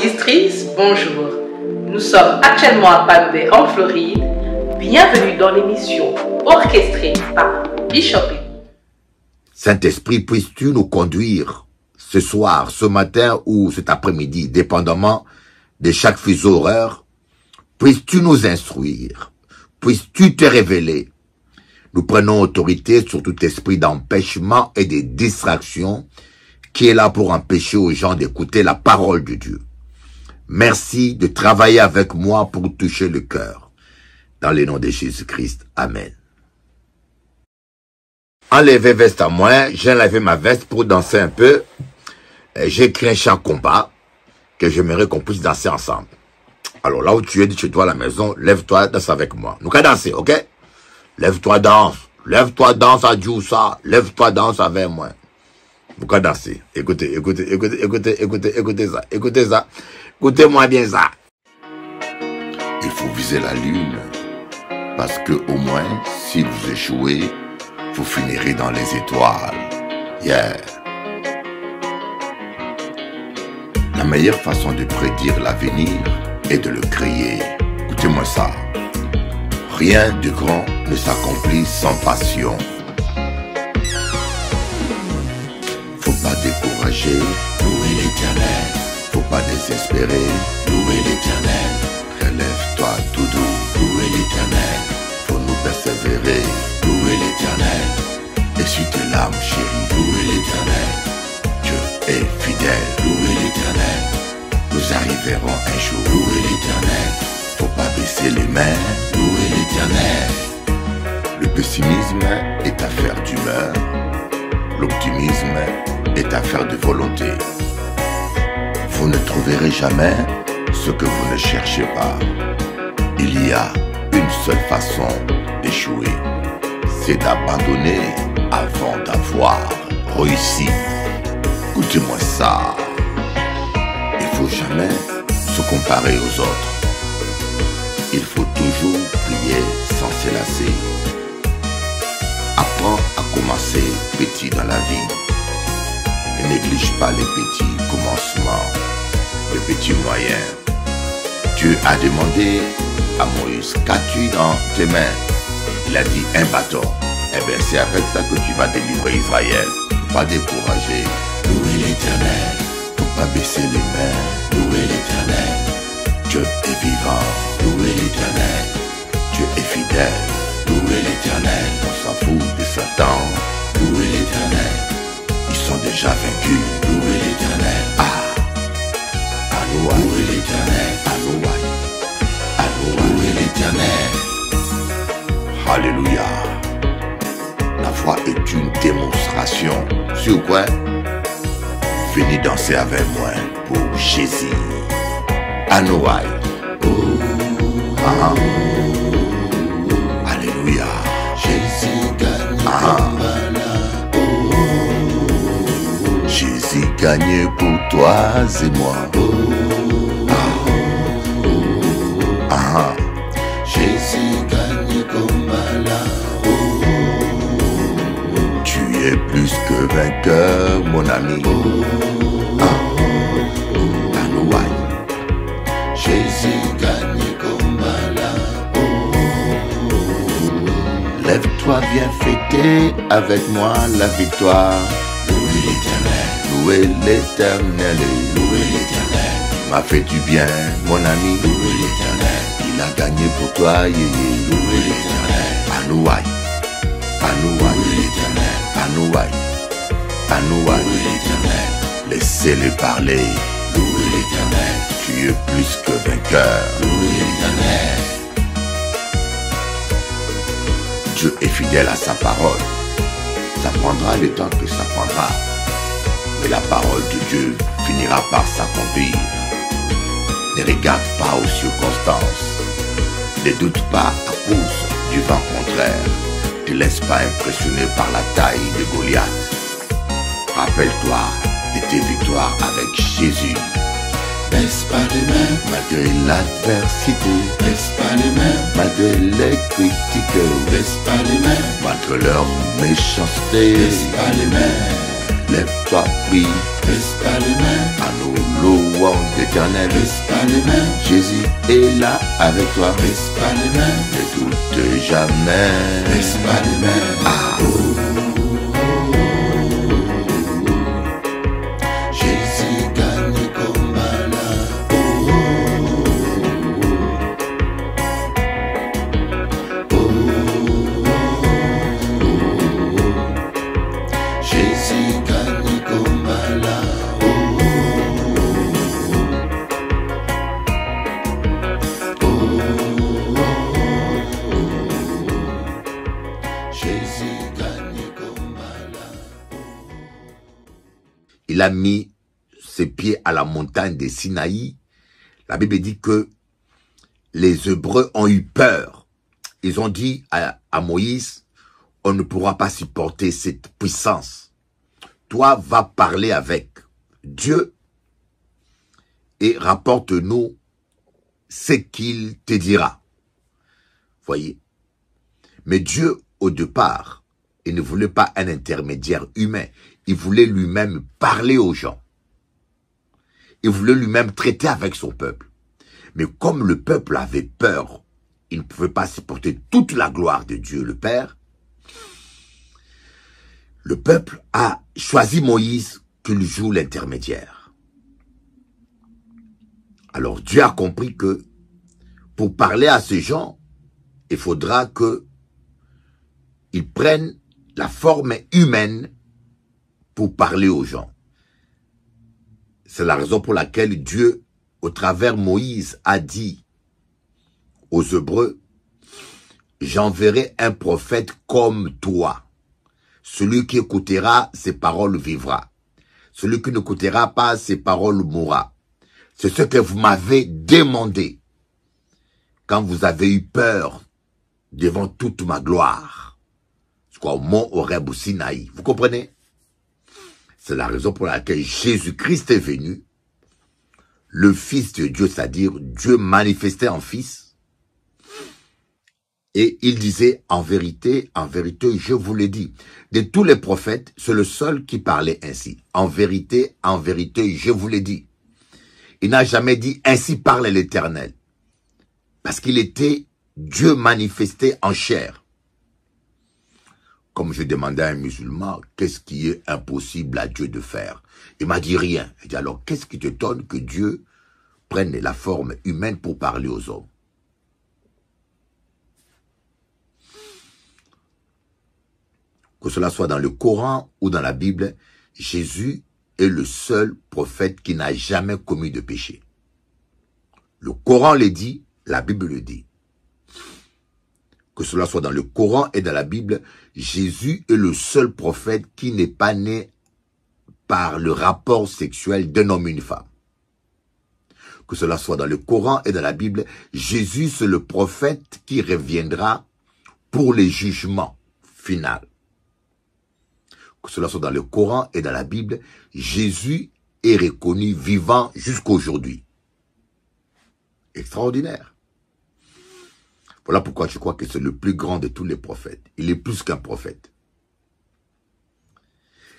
auditrices, bonjour. Nous sommes actuellement à Palm Bay en Floride. Bienvenue dans l'émission orchestrée par Bishop. Saint-Esprit, puisses-tu nous conduire ce soir, ce matin ou cet après-midi, dépendamment de chaque fuseau horaire, puisses-tu nous instruire, puisses-tu te révéler. Nous prenons autorité sur tout esprit d'empêchement et de distraction qui est là pour empêcher aux gens d'écouter la parole de Dieu. Merci de travailler avec moi pour toucher le cœur. Dans le nom de Jésus-Christ, Amen. Enlevez veste à moi, j'ai enlevé ma veste pour danser un peu. J'ai écrit un chant combat que j'aimerais qu'on puisse danser ensemble. Alors là où tu es chez toi à la maison, lève-toi, danse avec moi. Nous allons danser, ok? Lève-toi, danse à Djoussa, lève-toi, danse avec moi. Nous allons danser. Écoutez ça, écoutez-moi bien ça. Il faut viser la lune, parce que au moins, si vous échouez, vous finirez dans les étoiles. Yeah. La meilleure façon de prédire l'avenir est de le créer. Écoutez-moi ça. Rien de grand ne s'accomplit sans passion. Faut pas décourager, louer l'Éternel. Faut pas désespérer, louer l'Éternel. Relève-toi tout doux, louer l'Éternel. Faut nous persévérer, louer l'Éternel. Essuie tes larmes chérie, louer l'Éternel. Dieu est fidèle, louer l'Éternel. Nous arriverons un jour, louer l'Éternel. Faut pas baisser les mains, louer l'Éternel. Le pessimisme est affaire d'humeur. L'optimisme est affaire de volonté. Vous ne trouverez jamais ce que vous ne cherchez pas. Il y a une seule façon d'échouer, c'est d'abandonner avant d'avoir réussi. Écoutez-moi ça. Il faut jamais se comparer aux autres. Il faut toujours prier sans se lasser. Apprends à commencer petit dans la vie. Ne néglige pas les petits commencements, les petits moyens. Dieu a demandé à Moïse, qu'as-tu dans tes mains? Il a dit un bâton. Eh bien c'est avec ça que tu vas délivrer Israël. Faut pas décourager. Louez l'Éternel. Faut pas baisser les mains. Louez l'Éternel. Dieu est vivant. Louez l'Éternel. Dieu est fidèle. Louez l'Éternel. On s'en fout de Satan. Louez l'Éternel. Ils sont déjà vaincus. Louez l'Éternel. Alléluia. Louez l'Éternel. Alléluia. Louez l'Éternel. Alléluia. La foi est une démonstration. Sur quoi? Venez danser avec moi pour Jésus. Alléluia. Alléluia. Jésus gagne. Jésus gagne pour toi et moi. Jésus gagne comme tu es plus que vainqueur, mon ami. Jésus gagne comme lève-toi, viens fêter avec moi la victoire. Louez l'Éternel. Louez l'Éternel. Louez l'Éternel. Il m'a fait du bien, mon ami. Louez l'Éternel. Il a gagné pour toi, yéyé. Louez l'Éternel. Alléluia. Alléluia. Louez l'Éternel. Alléluia. Alléluia. Louez l'Éternel. Laissez-le parler. Louez l'Éternel. Tu es plus que vainqueur. Louez l'Éternel. Dieu est fidèle à sa parole. Ça prendra le temps que ça prendra. Mais la parole de Dieu finira par s'accomplir. Ne regarde pas aux circonstances. Ne doute pas à cause du vent contraire. Ne te laisse pas impressionner par la taille de Goliath. Rappelle-toi de tes victoires avec Jésus. Baisse pas les mains malgré l'adversité. Baisse pas les mains malgré les critiques. Baisse pas les mains malgré leur méchanceté. Baisse pas les mains. Lève-toi, prie. Baisse pas les mains. À nous louons l'Éternel. Baisse pas les mains. Jésus est là avec toi. Baisse pas les mains. Ne doute jamais. Baisse pas les mains. Ah. Jésus gagne le combat là. Jésus gagne le combat là. Jésus gagne le combat là. Il a mis ses pieds à la montagne de Sinaï. La Bible dit que les Hébreux ont eu peur. Ils ont dit à Moïse, on ne pourra pas supporter cette puissance. Toi, va parler avec Dieu et rapporte-nous ce qu'il te dira. Voyez. Mais Dieu, au départ, il ne voulait pas un intermédiaire humain. Il voulait lui-même parler aux gens. Il voulait lui-même traiter avec son peuple. Mais comme le peuple avait peur, il ne pouvait pas supporter toute la gloire de Dieu le Père, le peuple a choisi Moïse qu'il joue l'intermédiaire. Alors Dieu a compris que pour parler à ces gens, il faudra qu'ils prennent la forme humaine pour parler aux gens. C'est la raison pour laquelle Dieu, au travers Moïse, a dit aux Hébreux, « J'enverrai un prophète comme toi. Celui qui écoutera ses paroles vivra. Celui qui n'écoutera pas ses paroles mourra. C'est ce que vous m'avez demandé quand vous avez eu peur devant toute ma gloire. » C'est quoi, au mont Horeb au Sinaï. Vous comprenez? C'est la raison pour laquelle Jésus-Christ est venu, le Fils de Dieu, c'est-à-dire Dieu manifesté en Fils. Et il disait, en vérité, je vous l'ai dit. De tous les prophètes, c'est le seul qui parlait ainsi. En vérité, je vous l'ai dit. Il n'a jamais dit, ainsi parle l'Éternel. Parce qu'il était Dieu manifesté en chair. Comme je demandais à un musulman, qu'est-ce qui est impossible à Dieu de faire? Il m'a dit rien. J'ai dit alors, qu'est-ce qui t'étonne que Dieu prenne la forme humaine pour parler aux hommes? Que cela soit dans le Coran ou dans la Bible, Jésus est le seul prophète qui n'a jamais commis de péché. Le Coran le dit, la Bible le dit. Que cela soit dans le Coran et dans la Bible, Jésus est le seul prophète qui n'est pas né par le rapport sexuel d'un homme et une femme. Que cela soit dans le Coran et dans la Bible, Jésus c'est le prophète qui reviendra pour les jugements finaux. Que cela soit dans le Coran et dans la Bible, Jésus est reconnu vivant jusqu'aujourd'hui. Extraordinaire. Voilà pourquoi je crois que c'est le plus grand de tous les prophètes. Il est plus qu'un prophète.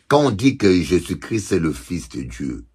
Quand on dit que Jésus-Christ est le Fils de Dieu,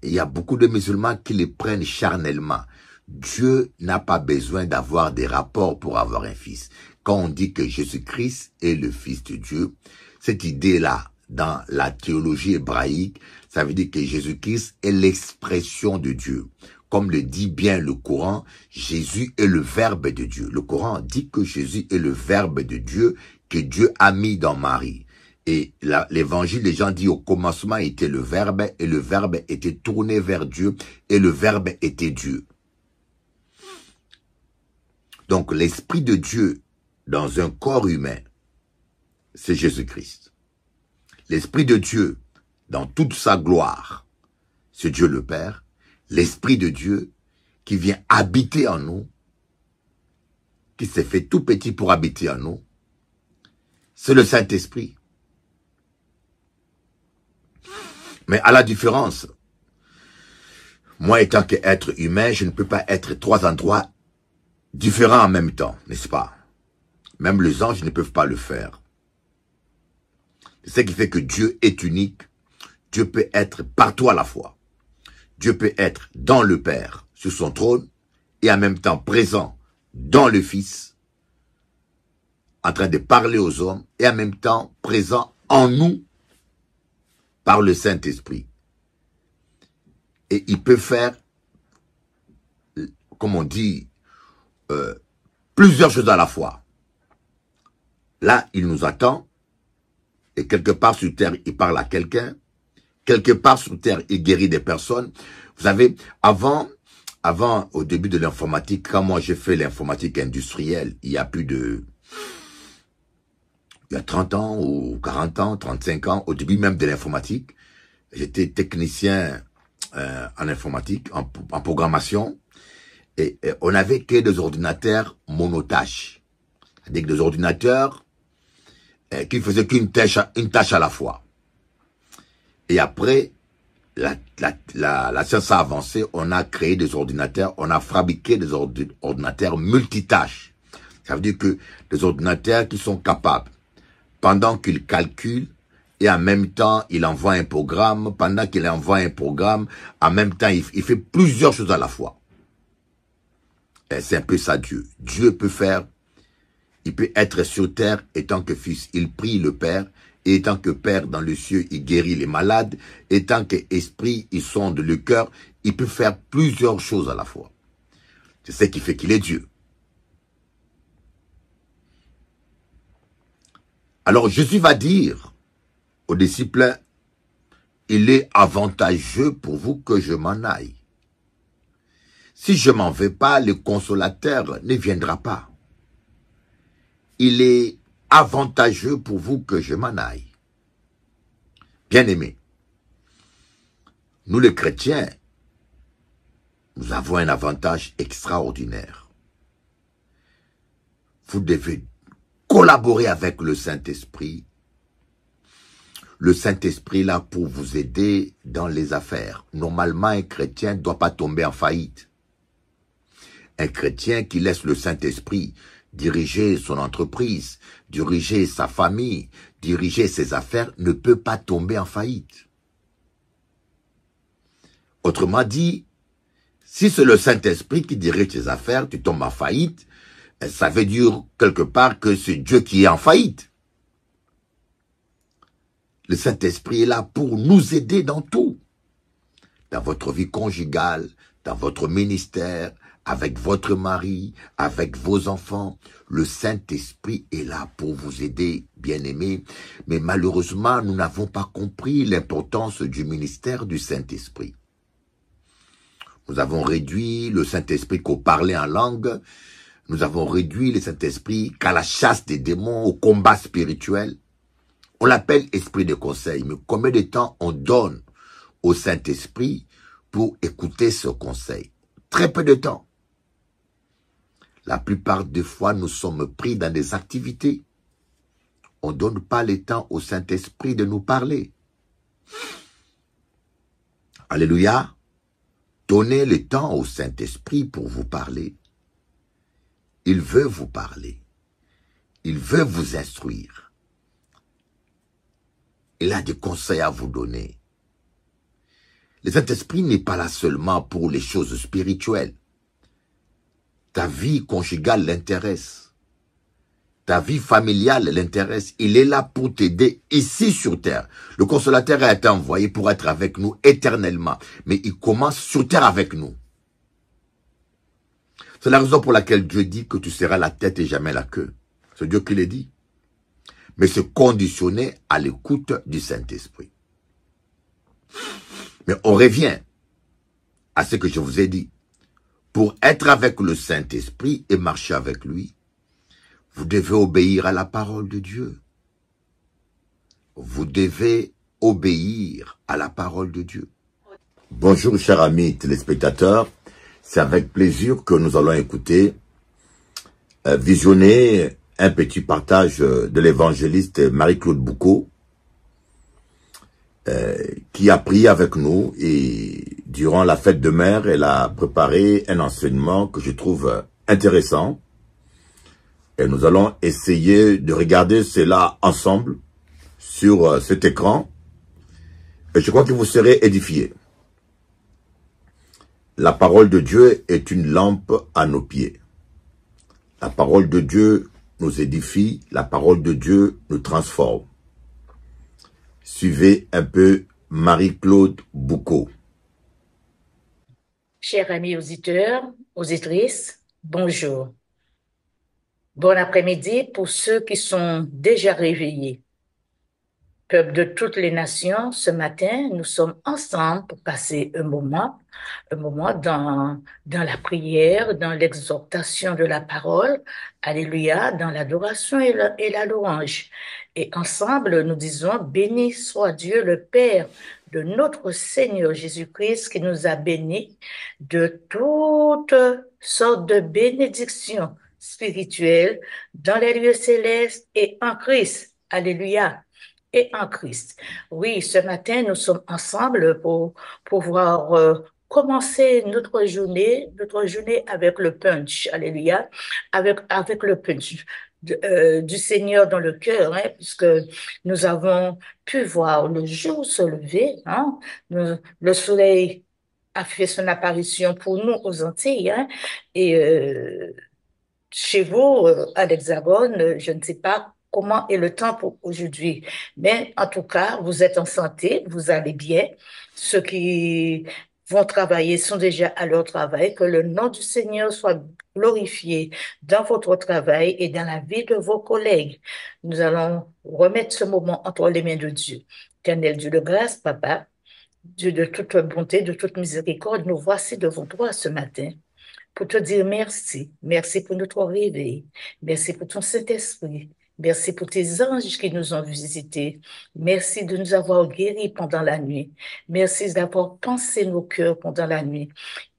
il y a beaucoup de musulmans qui les prennent charnellement. Dieu n'a pas besoin d'avoir des rapports pour avoir un fils. Quand on dit que Jésus-Christ est le Fils de Dieu, cette idée-là, dans la théologie hébraïque, ça veut dire que Jésus-Christ est l'expression de Dieu. Comme le dit bien le Coran, Jésus est le Verbe de Dieu. Le Coran dit que Jésus est le Verbe de Dieu que Dieu a mis dans Marie. Et l'évangile, les gens disent au commencement était le Verbe et le Verbe était tourné vers Dieu et le Verbe était Dieu. Donc l'Esprit de Dieu dans un corps humain, c'est Jésus-Christ. L'Esprit de Dieu dans toute sa gloire, c'est Dieu le Père. L'Esprit de Dieu qui vient habiter en nous, qui s'est fait tout petit pour habiter en nous, c'est le Saint-Esprit. Mais à la différence, moi étant qu'être humain, je ne peux pas être trois endroits différents en même temps, n'est-ce pas? Même les anges ne peuvent pas le faire. C'est ce qui fait que Dieu est unique. Dieu peut être partout à la fois. Dieu peut être dans le Père, sur son trône, et en même temps présent dans le Fils, en train de parler aux hommes, et en même temps présent en nous par le Saint-Esprit. Et il peut faire, comme on dit, plusieurs choses à la fois. Là, il nous attend, et quelque part sur terre, il parle à quelqu'un, quelque part sur terre, il guérit des personnes. Vous savez, avant, au début de l'informatique, quand moi j'ai fait l'informatique industrielle, il y a 30 ans, ou 40 ans, 35 ans, au début même de l'informatique, j'étais technicien en informatique, en programmation, et on avait que des ordinateurs monotâches. C'est-à-dire des ordinateurs qui faisaient qu'une tâche à la fois. Et après, la science a avancé, on a créé des ordinateurs, on a fabriqué des ordinateurs multitâches. Ça veut dire que des ordinateurs qui sont capables, pendant qu'ils calculent, et en même temps, il envoie un programme, pendant qu'il envoie un programme, en même temps, il fait plusieurs choses à la fois. C'est un peu ça Dieu. Dieu peut faire, il peut être sur terre étant que fils, il prie le Père, et étant que Père dans le ciel, il guérit les malades, étant que esprit, il sonde le cœur, il peut faire plusieurs choses à la fois. C'est ce qui fait qu'il est Dieu. Alors Jésus va dire aux disciples, il est avantageux pour vous que je m'en aille. Si je m'en vais pas, le consolateur ne viendra pas. Il est avantageux pour vous que je m'en aille. Bien-aimés, nous les chrétiens, nous avons un avantage extraordinaire. Vous devez collaborer avec le Saint-Esprit. Le Saint-Esprit est là pour vous aider dans les affaires. Normalement, un chrétien ne doit pas tomber en faillite. Un chrétien qui laisse le Saint-Esprit diriger son entreprise, diriger sa famille, diriger ses affaires, ne peut pas tomber en faillite. Autrement dit, si c'est le Saint-Esprit qui dirige tes affaires, tu tombes en faillite, ça veut dire quelque part que c'est Dieu qui est en faillite. Le Saint-Esprit est là pour nous aider dans tout. Dans votre vie conjugale, dans votre ministère, avec votre mari, avec vos enfants. Le Saint-Esprit est là pour vous aider, bien-aimés. Mais malheureusement, nous n'avons pas compris l'importance du ministère du Saint-Esprit. Nous avons réduit le Saint-Esprit qu'au parler en langue. Nous avons réduit le Saint-Esprit qu'à la chasse des démons, au combat spirituel. On l'appelle esprit de conseil. Mais combien de temps on donne au Saint-Esprit pour écouter ce conseil? Très peu de temps. La plupart des fois, nous sommes pris dans des activités. On ne donne pas le temps au Saint-Esprit de nous parler. Alléluia. Donnez le temps au Saint-Esprit pour vous parler. Il veut vous parler. Il veut vous instruire. Il a des conseils à vous donner. Le Saint-Esprit n'est pas là seulement pour les choses spirituelles. Ta vie conjugale l'intéresse. Ta vie familiale l'intéresse. Il est là pour t'aider ici sur terre. Le consolateur a été envoyé pour être avec nous éternellement. Mais il commence sur terre avec nous. C'est la raison pour laquelle Dieu dit que tu seras la tête et jamais la queue. C'est Dieu qui l'a dit. Mais c'est conditionné à l'écoute du Saint-Esprit. Mais on revient à ce que je vous ai dit. Pour être avec le Saint-Esprit et marcher avec lui, vous devez obéir à la parole de Dieu. Vous devez obéir à la parole de Dieu. Bonjour chers amis téléspectateurs, c'est avec plaisir que nous allons écouter, visionner un petit partage de l'évangéliste Marie-Claude Boucault, qui a prié avec nous et durant la fête de mère, elle a préparé un enseignement que je trouve intéressant. Et nous allons essayer de regarder cela ensemble sur cet écran et je crois que vous serez édifiés. La parole de Dieu est une lampe à nos pieds. La parole de Dieu nous édifie, la parole de Dieu nous transforme. Suivez un peu Marie-Claude Boucaud. Chers amis auditeurs, auditrices, bonjour. Bon après-midi pour ceux qui sont déjà réveillés. Peuple de toutes les nations, ce matin, nous sommes ensemble pour passer un moment dans la prière, dans l'exhortation de la parole, alléluia, dans l'adoration et la louange. Et ensemble, nous disons, béni soit Dieu le Père de notre Seigneur Jésus-Christ qui nous a bénis de toutes sortes de bénédictions spirituelles dans les lieux célestes et en Christ. Alléluia. Et en Christ. Oui, ce matin, nous sommes ensemble pour pouvoir commencer notre journée avec le punch, alléluia, avec le punch du Seigneur dans le cœur, hein, puisque nous avons pu voir le jour se lever, hein, le soleil a fait son apparition pour nous aux Antilles, hein, et chez vous, à l'Hexagone, je ne sais pas comment est le temps pour aujourd'hui, mais en tout cas, vous êtes en santé, vous allez bien. Ceux qui vont travailler sont déjà à leur travail. Que le nom du Seigneur soit glorifié dans votre travail et dans la vie de vos collègues. Nous allons remettre ce moment entre les mains de Dieu. Éternel Dieu de grâce, Papa, Dieu de toute bonté, de toute miséricorde, nous voici devant toi ce matin pour te dire merci. Merci pour notre réveil. Merci pour ton Saint-Esprit. Merci pour tes anges qui nous ont visités. Merci de nous avoir guéris pendant la nuit. Merci d'avoir pensé nos cœurs pendant la nuit.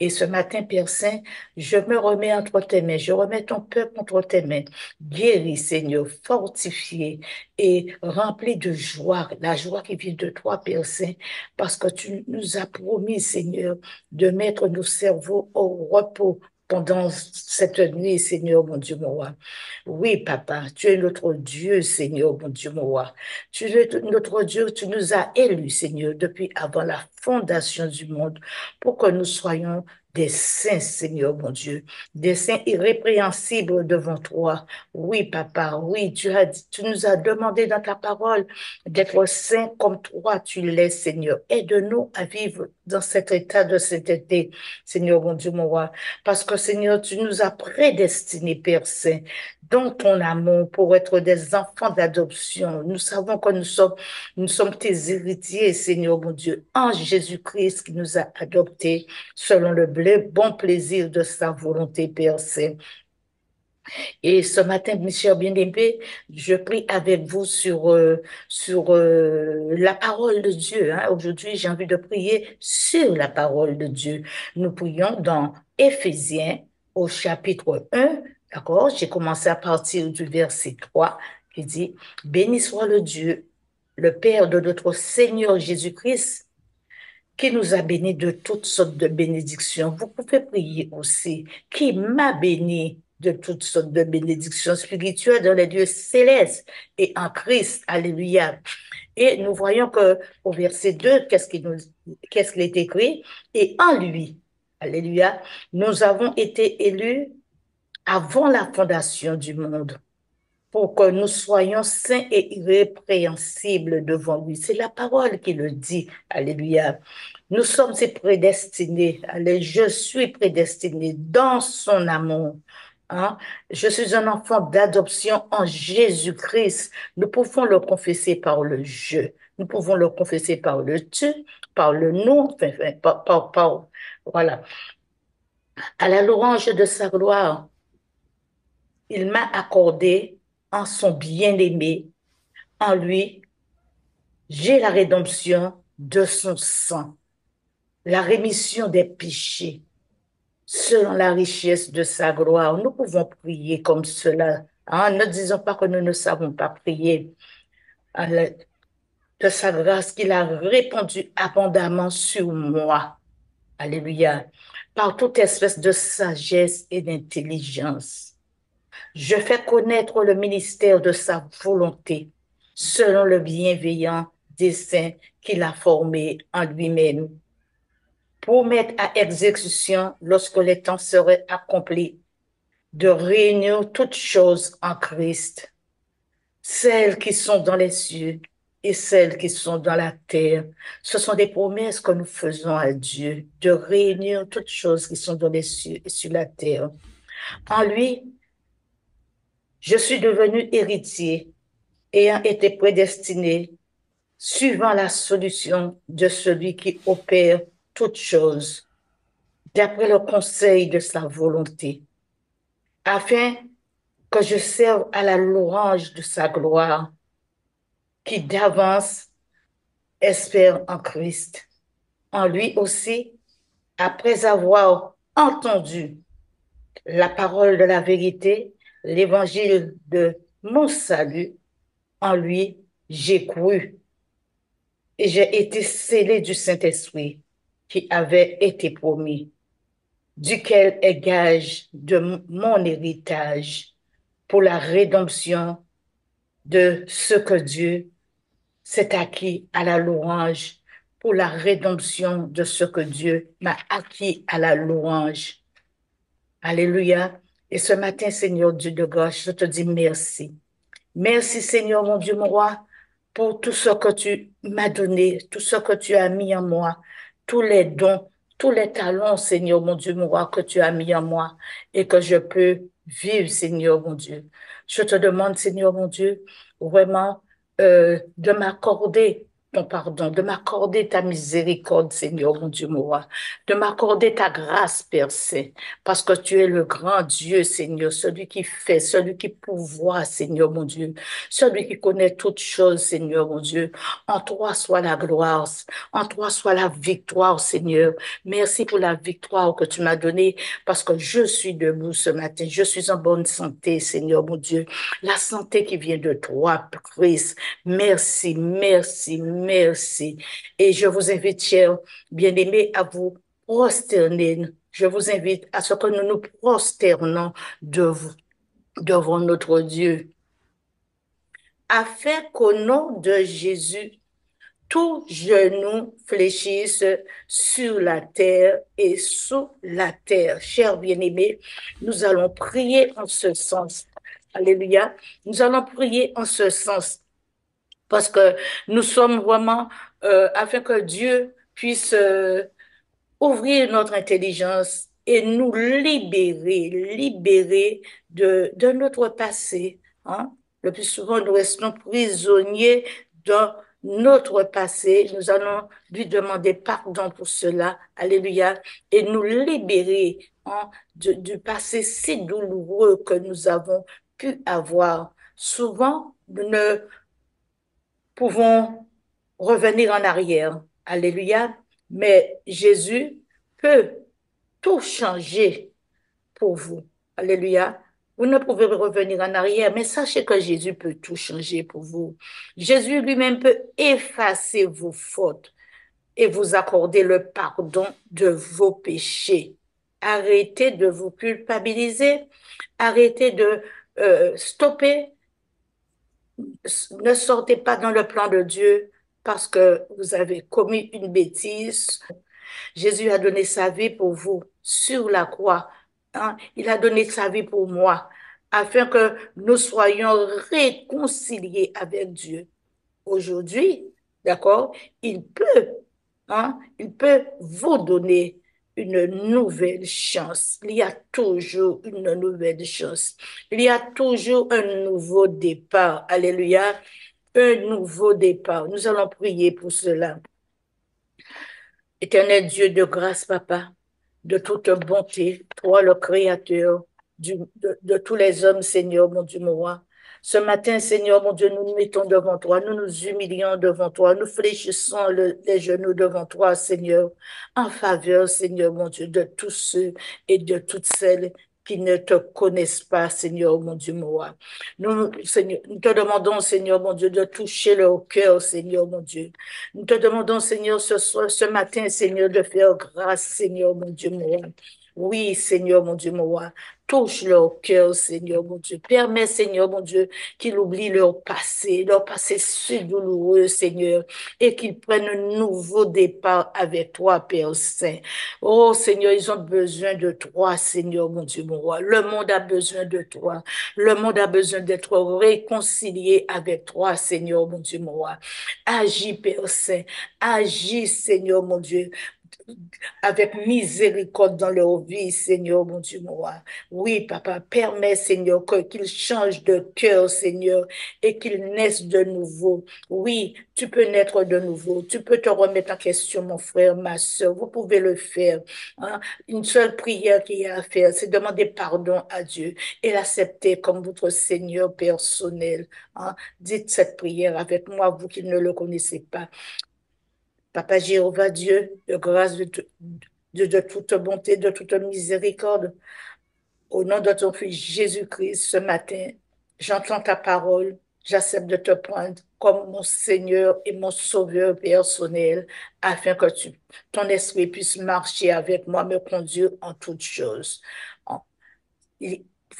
Et ce matin, Père Saint, je me remets entre tes mains. Je remets ton peuple entre tes mains. Guéris, Seigneur, fortifié et rempli de joie. La joie qui vient de toi, Père Saint, parce que tu nous as promis, Seigneur, de mettre nos cerveaux au repos pendant cette nuit, Seigneur, mon Dieu, mon roi. Oui, Papa, tu es notre Dieu, Seigneur, mon Dieu, mon roi. Tu es notre Dieu, tu nous as élus, Seigneur, depuis avant la fondation du monde, pour que nous soyons des saints, Seigneur, mon Dieu, des saints irrépréhensibles devant toi. Oui, Papa, oui, tu nous as demandé dans ta parole d'être saints comme toi, tu l'es, Seigneur. Aide-nous à vivre dans cet état de sainteté, Seigneur, mon Dieu, mon roi. Parce que, Seigneur, tu nous as prédestinés, Père Saint, dans ton amour pour être des enfants d'adoption. Nous savons que nous sommes tes héritiers, Seigneur, mon Dieu, en Jésus-Christ qui nous a adoptés selon le bon plaisir de sa volonté, Père Saint. Et ce matin, mes chers bien-aimés, je prie avec vous sur la parole de Dieu, hein. Aujourd'hui, j'ai envie de prier sur la parole de Dieu. Nous prions dans Éphésiens au chapitre 1, d'accord? J'ai commencé à partir du verset 3 qui dit « Béni soit le Dieu, le Père de notre Seigneur Jésus-Christ, qui nous a bénis de toutes sortes de bénédictions. » Vous pouvez prier aussi, qui m'a béni de toutes sortes de bénédictions spirituelles dans les lieux célestes et en Christ. Alléluia. Et nous voyons que au verset 2, qu'est-ce qu'il est écrit? Et en lui, alléluia, nous avons été élus avant la fondation du monde, pour que nous soyons saints et irrépréhensibles devant lui. C'est la parole qui le dit. Alléluia. Nous sommes prédestinés. Allez, je suis prédestiné dans son amour. Hein? Je suis un enfant d'adoption en Jésus-Christ. Nous pouvons le confesser par le je. Nous pouvons le confesser par le tu, par le nous, voilà. À la louange de sa gloire, il m'a accordé en son bien-aimé, en lui, j'ai la rédemption de son sang, la rémission des péchés, selon la richesse de sa gloire. Nous pouvons prier comme cela. Hein? Ne disons pas que nous ne savons pas prier. De sa grâce qu'il a répandu abondamment sur moi. Alléluia. Par toute espèce de sagesse et d'intelligence. Je fais connaître le ministère de sa volonté, selon le bienveillant dessein qu'il a formé en lui-même, pour mettre à exécution, lorsque les temps seraient accomplis, de réunir toutes choses en Christ, celles qui sont dans les cieux et celles qui sont dans la terre. Ce sont des promesses que nous faisons à Dieu, de réunir toutes choses qui sont dans les cieux et sur la terre. En lui, je suis devenu héritier, ayant été prédestiné, suivant la solution de celui qui opère toutes choses, d'après le conseil de sa volonté, afin que je serve à la louange de sa gloire, qui d'avance espère en Christ. En lui aussi, après avoir entendu la parole de la vérité, l'évangile de mon salut, en lui, j'ai cru et j'ai été scellé du Saint-Esprit qui avait été promis, duquel est gage de mon héritage pour la rédemption de ce que Dieu s'est acquis à la louange, pour la rédemption de ce que Dieu m'a acquis à la louange. Alléluia. Et ce matin, Seigneur Dieu de grâce, je te dis merci. Merci, Seigneur, mon Dieu, mon roi, pour tout ce que tu m'as donné, tout ce que tu as mis en moi, tous les dons, tous les talents, Seigneur, mon Dieu, mon roi, que tu as mis en moi et que je peux vivre, Seigneur, mon Dieu. Je te demande, Seigneur, mon Dieu, vraiment de m'accorder ton pardon, de m'accorder ta miséricorde, Seigneur, mon Dieu, mon roi, de m'accorder ta grâce, Père Saint, parce que tu es le grand Dieu, Seigneur, celui qui fait, celui qui pourvoit, Seigneur, mon Dieu, celui qui connaît toutes choses, Seigneur, mon Dieu. En toi soit la gloire, en toi soit la victoire, Seigneur. Merci pour la victoire que tu m'as donnée, parce que je suis debout ce matin, je suis en bonne santé, Seigneur, mon Dieu. La santé qui vient de toi, Christ. Merci, merci, merci. Et je vous invite, chers bien-aimés, à vous prosterner. Je vous invite à ce que nous nous prosternons devant notre Dieu, afin qu'au nom de Jésus, tout genou fléchisse sur la terre et sous la terre. Chers bien-aimés, nous allons prier en ce sens. Alléluia. Nous allons prier en ce sens parce que nous sommes vraiment, afin que Dieu puisse ouvrir notre intelligence et nous libérer de notre passé. Hein? Le plus souvent, nous restons prisonniers dans notre passé. Nous allons lui demander pardon pour cela. Alléluia. Et nous libérer du passé si douloureux que nous avons pu avoir. Souvent, nous ne pouvons revenir en arrière. Alléluia. Mais Jésus peut tout changer pour vous. Alléluia. Vous ne pouvez revenir en arrière, mais sachez que Jésus peut tout changer pour vous. Jésus lui-même peut effacer vos fautes et vous accorder le pardon de vos péchés. Arrêtez de vous culpabiliser. Arrêtez de stopper. Ne sortez pas dans le plan de Dieu parce que vous avez commis une bêtise. Jésus a donné sa vie pour vous sur la croix. Hein? Il a donné sa vie pour moi afin que nous soyons réconciliés avec Dieu. Aujourd'hui, d'accord, il peut vous donner une nouvelle chance. Il y a toujours une nouvelle chance. Il y a toujours un nouveau départ. Alléluia. Un nouveau départ. Nous allons prier pour cela. Éternel Dieu de grâce, Papa, de toute bonté, toi le Créateur de tous les hommes, Seigneur, mon Dieu, mon roi. Ce matin, Seigneur, mon Dieu, nous nous mettons devant toi, nous nous humilions devant toi, nous fléchissons les genoux devant toi, Seigneur, en faveur, Seigneur, mon Dieu, de tous ceux et de toutes celles qui ne te connaissent pas, Seigneur, mon Dieu, mon roi. Seigneur, nous te demandons, Seigneur, mon Dieu, de toucher leur cœur, Seigneur, mon Dieu. Nous te demandons, Seigneur, ce matin, Seigneur, de faire grâce, Seigneur, mon Dieu, mon roi. Oui, Seigneur, mon Dieu, mon roi. Touche leur cœur, Seigneur, mon Dieu. Permets, Seigneur, mon Dieu, qu'ils oublient leur passé si douloureux, Seigneur, et qu'ils prennent un nouveau départ avec toi, Père Saint. Oh, Seigneur, ils ont besoin de toi, Seigneur, mon Dieu, mon roi. Le monde a besoin de toi. Le monde a besoin d'être réconcilié avec toi, Seigneur, mon Dieu, mon roi. Agis, Père Saint. Agis, Seigneur, mon Dieu, avec miséricorde dans leur vie, Seigneur, mon Dieu, mon roi. Oui, papa, permets, Seigneur, qu'ils changent de cœur, Seigneur, et qu'ils naissent de nouveau. Oui, tu peux naître de nouveau. Tu peux te remettre en question, mon frère, ma soeur. Vous pouvez le faire. Hein. Une seule prière qu'il y a à faire, c'est demander pardon à Dieu et l'accepter comme votre Seigneur personnel. Hein. Dites cette prière avec moi, vous qui ne le connaissez pas. Papa Jéhovah, Dieu, de grâce, de toute bonté, de toute miséricorde, au nom de ton Fils Jésus-Christ, ce matin, j'entends ta parole, j'accepte de te prendre comme mon Seigneur et mon Sauveur personnel, afin que ton esprit puisse marcher avec moi, me conduire en toutes choses.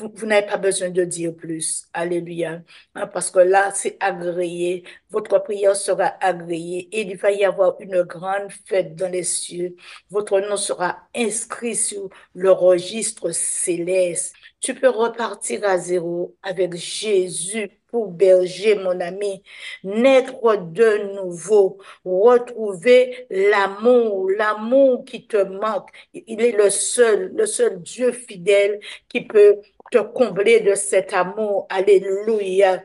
Vous n'avez pas besoin de dire plus. Alléluia. Hein, parce que là, c'est agréé. Votre prière sera agréée. Et il va y avoir une grande fête dans les cieux. Votre nom sera inscrit sur le registre céleste. Tu peux repartir à zéro avec Jésus pour berger, mon ami. Naître de nouveau. Retrouver l'amour qui te manque. Il est le seul Dieu fidèle qui peut te combler de cet amour. Alléluia.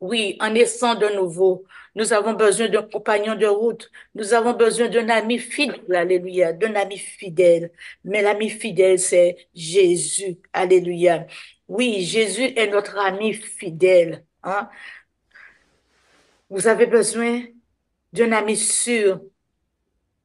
Oui, en naissant de nouveau, nous avons besoin d'un compagnon de route. Nous avons besoin d'un ami fidèle. Alléluia. D'un ami fidèle. Mais l'ami fidèle, c'est Jésus. Alléluia. Oui, Jésus est notre ami fidèle. Hein? Vous avez besoin d'un ami sûr.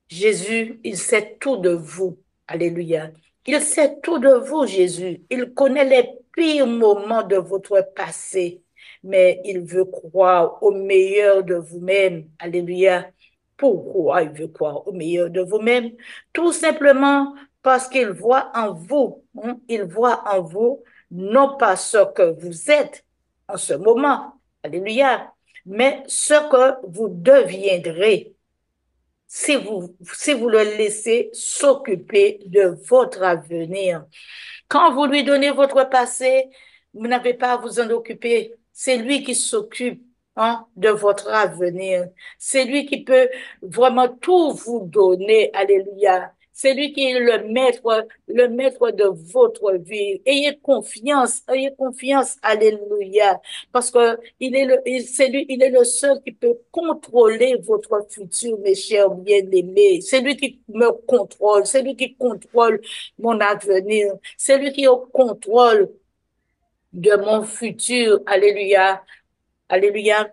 Jésus, il sait tout de vous. Alléluia. Il sait tout de vous, Jésus. Il connaît les pires moments de votre passé, mais il veut croire au meilleur de vous-même. Alléluia. Pourquoi il veut croire au meilleur de vous-même? Tout simplement parce qu'il voit en vous. Hein? Il voit en vous non pas ce que vous êtes en ce moment. Alléluia. Mais ce que vous deviendrez si vous le laissez s'occuper de votre avenir. Quand vous lui donnez votre passé, vous n'avez pas à vous en occuper. C'est lui qui s'occupe de votre avenir. C'est lui qui peut vraiment tout vous donner. Alléluia. C'est lui qui est le maître de votre vie. Ayez confiance, alléluia. Parce que il est le seul qui peut contrôler votre futur, mes chers bien-aimés. C'est lui qui me contrôle, c'est lui qui contrôle mon avenir. C'est lui qui est au contrôle de mon futur. Alléluia. Alléluia.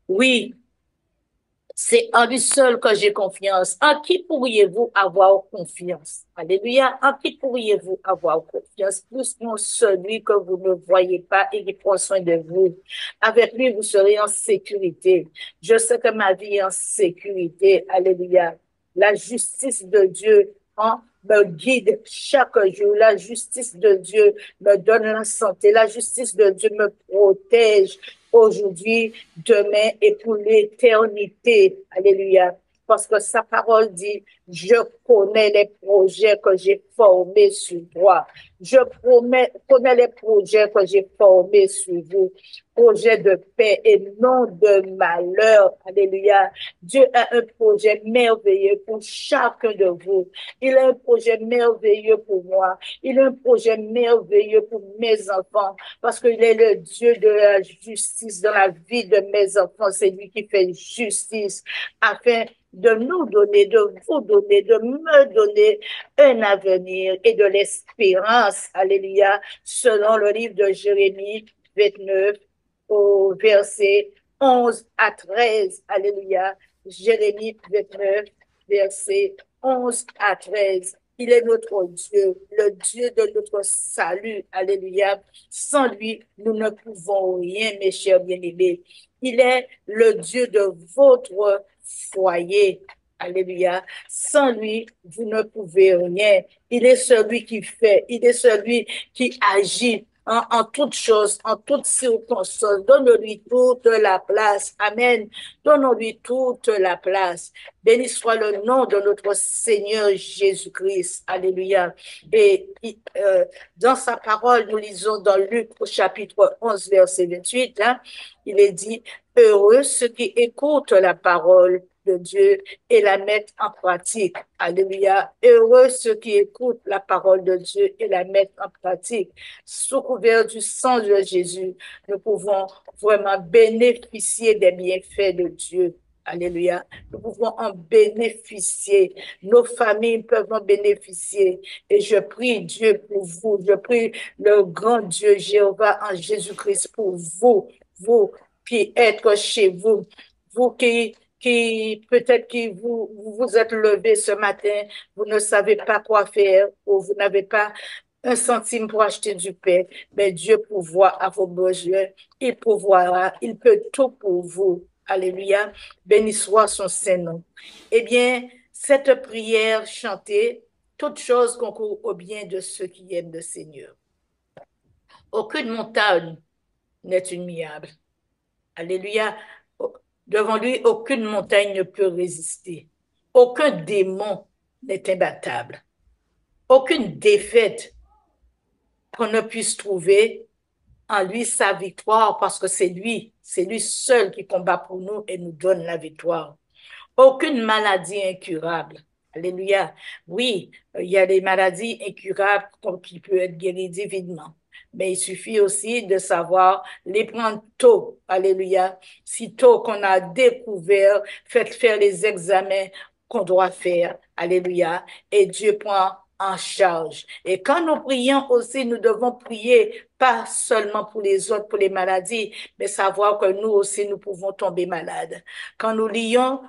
Oui, c'est en lui seul que j'ai confiance. En qui pourriez-vous avoir confiance? Alléluia. En qui pourriez-vous avoir confiance? Plus qu'en celui que vous ne voyez pas et qui prend soin de vous. Avec lui, vous serez en sécurité. Je sais que ma vie est en sécurité. Alléluia. La justice de Dieu me guide chaque jour. La justice de Dieu me donne la santé. La justice de Dieu me protège aujourd'hui, demain et pour l'éternité. Alléluia. Parce que sa parole dit, je connais les projets que j'ai formés sur toi. Je connais les projets que j'ai formés sur vous. Projets de paix et non de malheur. Alléluia. Dieu a un projet merveilleux pour chacun de vous. Il a un projet merveilleux pour moi. Il a un projet merveilleux pour mes enfants. Parce qu'il est le Dieu de la justice dans la vie de mes enfants. C'est lui qui fait justice afin de nous donner, de vous donner, de me donner un avenir et de l'espérance. Alléluia. Selon le livre de Jérémie 29, au verset 11 à 13. Alléluia. Jérémie 29, verset 11 à 13. Il est notre Dieu, le Dieu de notre salut. Alléluia. Sans lui, nous ne pouvons rien, mes chers bien-aimés. Il est le Dieu de votre foyer. Alléluia. Sans lui, vous ne pouvez rien. Il est celui qui fait, il est celui qui agit en toutes choses, en toutes circonstances. Donne-lui toute la place. Amen. Donnons-lui toute la place. Béni soit le nom de notre Seigneur Jésus-Christ. Alléluia. Et dans sa parole, nous lisons dans Luc au chapitre 11, verset 28, hein, il est dit, heureux ceux qui écoutent la parole de Dieu et la mettent en pratique. Alléluia. Heureux ceux qui écoutent la parole de Dieu et la mettent en pratique. Sous couvert du sang de Jésus, nous pouvons vraiment bénéficier des bienfaits de Dieu. Alléluia. Nous pouvons en bénéficier. Nos familles peuvent en bénéficier. Et je prie Dieu pour vous. Je prie le grand Dieu Jéhovah en Jésus-Christ pour vous. Vous qui êtes chez vous. Vous qui peut-être que vous êtes levé ce matin, vous ne savez pas quoi faire ou vous n'avez pas un centime pour acheter du pain, mais Dieu pourvoit à vos besoins. Il pourvoira. Il peut tout pour vous. Alléluia. Béni soit son Saint-Nom. Eh bien, cette prière chantée, toute chose concourt au bien de ceux qui aiment le Seigneur. Aucune montagne n'est immuable. Alléluia. Devant lui, aucune montagne ne peut résister. Aucun démon n'est imbattable. Aucune défaite qu'on ne puisse trouver en lui sa victoire, parce que c'est lui seul qui combat pour nous et nous donne la victoire. Aucune maladie incurable. Alléluia. Oui, il y a des maladies incurables qui peuvent être guéries divinement. Mais il suffit aussi de savoir les prendre tôt. Alléluia. Si tôt qu'on a découvert, faites faire les examens qu'on doit faire. Alléluia. Et Dieu prend en charge. Et quand nous prions aussi, nous devons prier pas seulement pour les autres, pour les maladies, mais savoir que nous aussi, nous pouvons tomber malades. Quand nous lions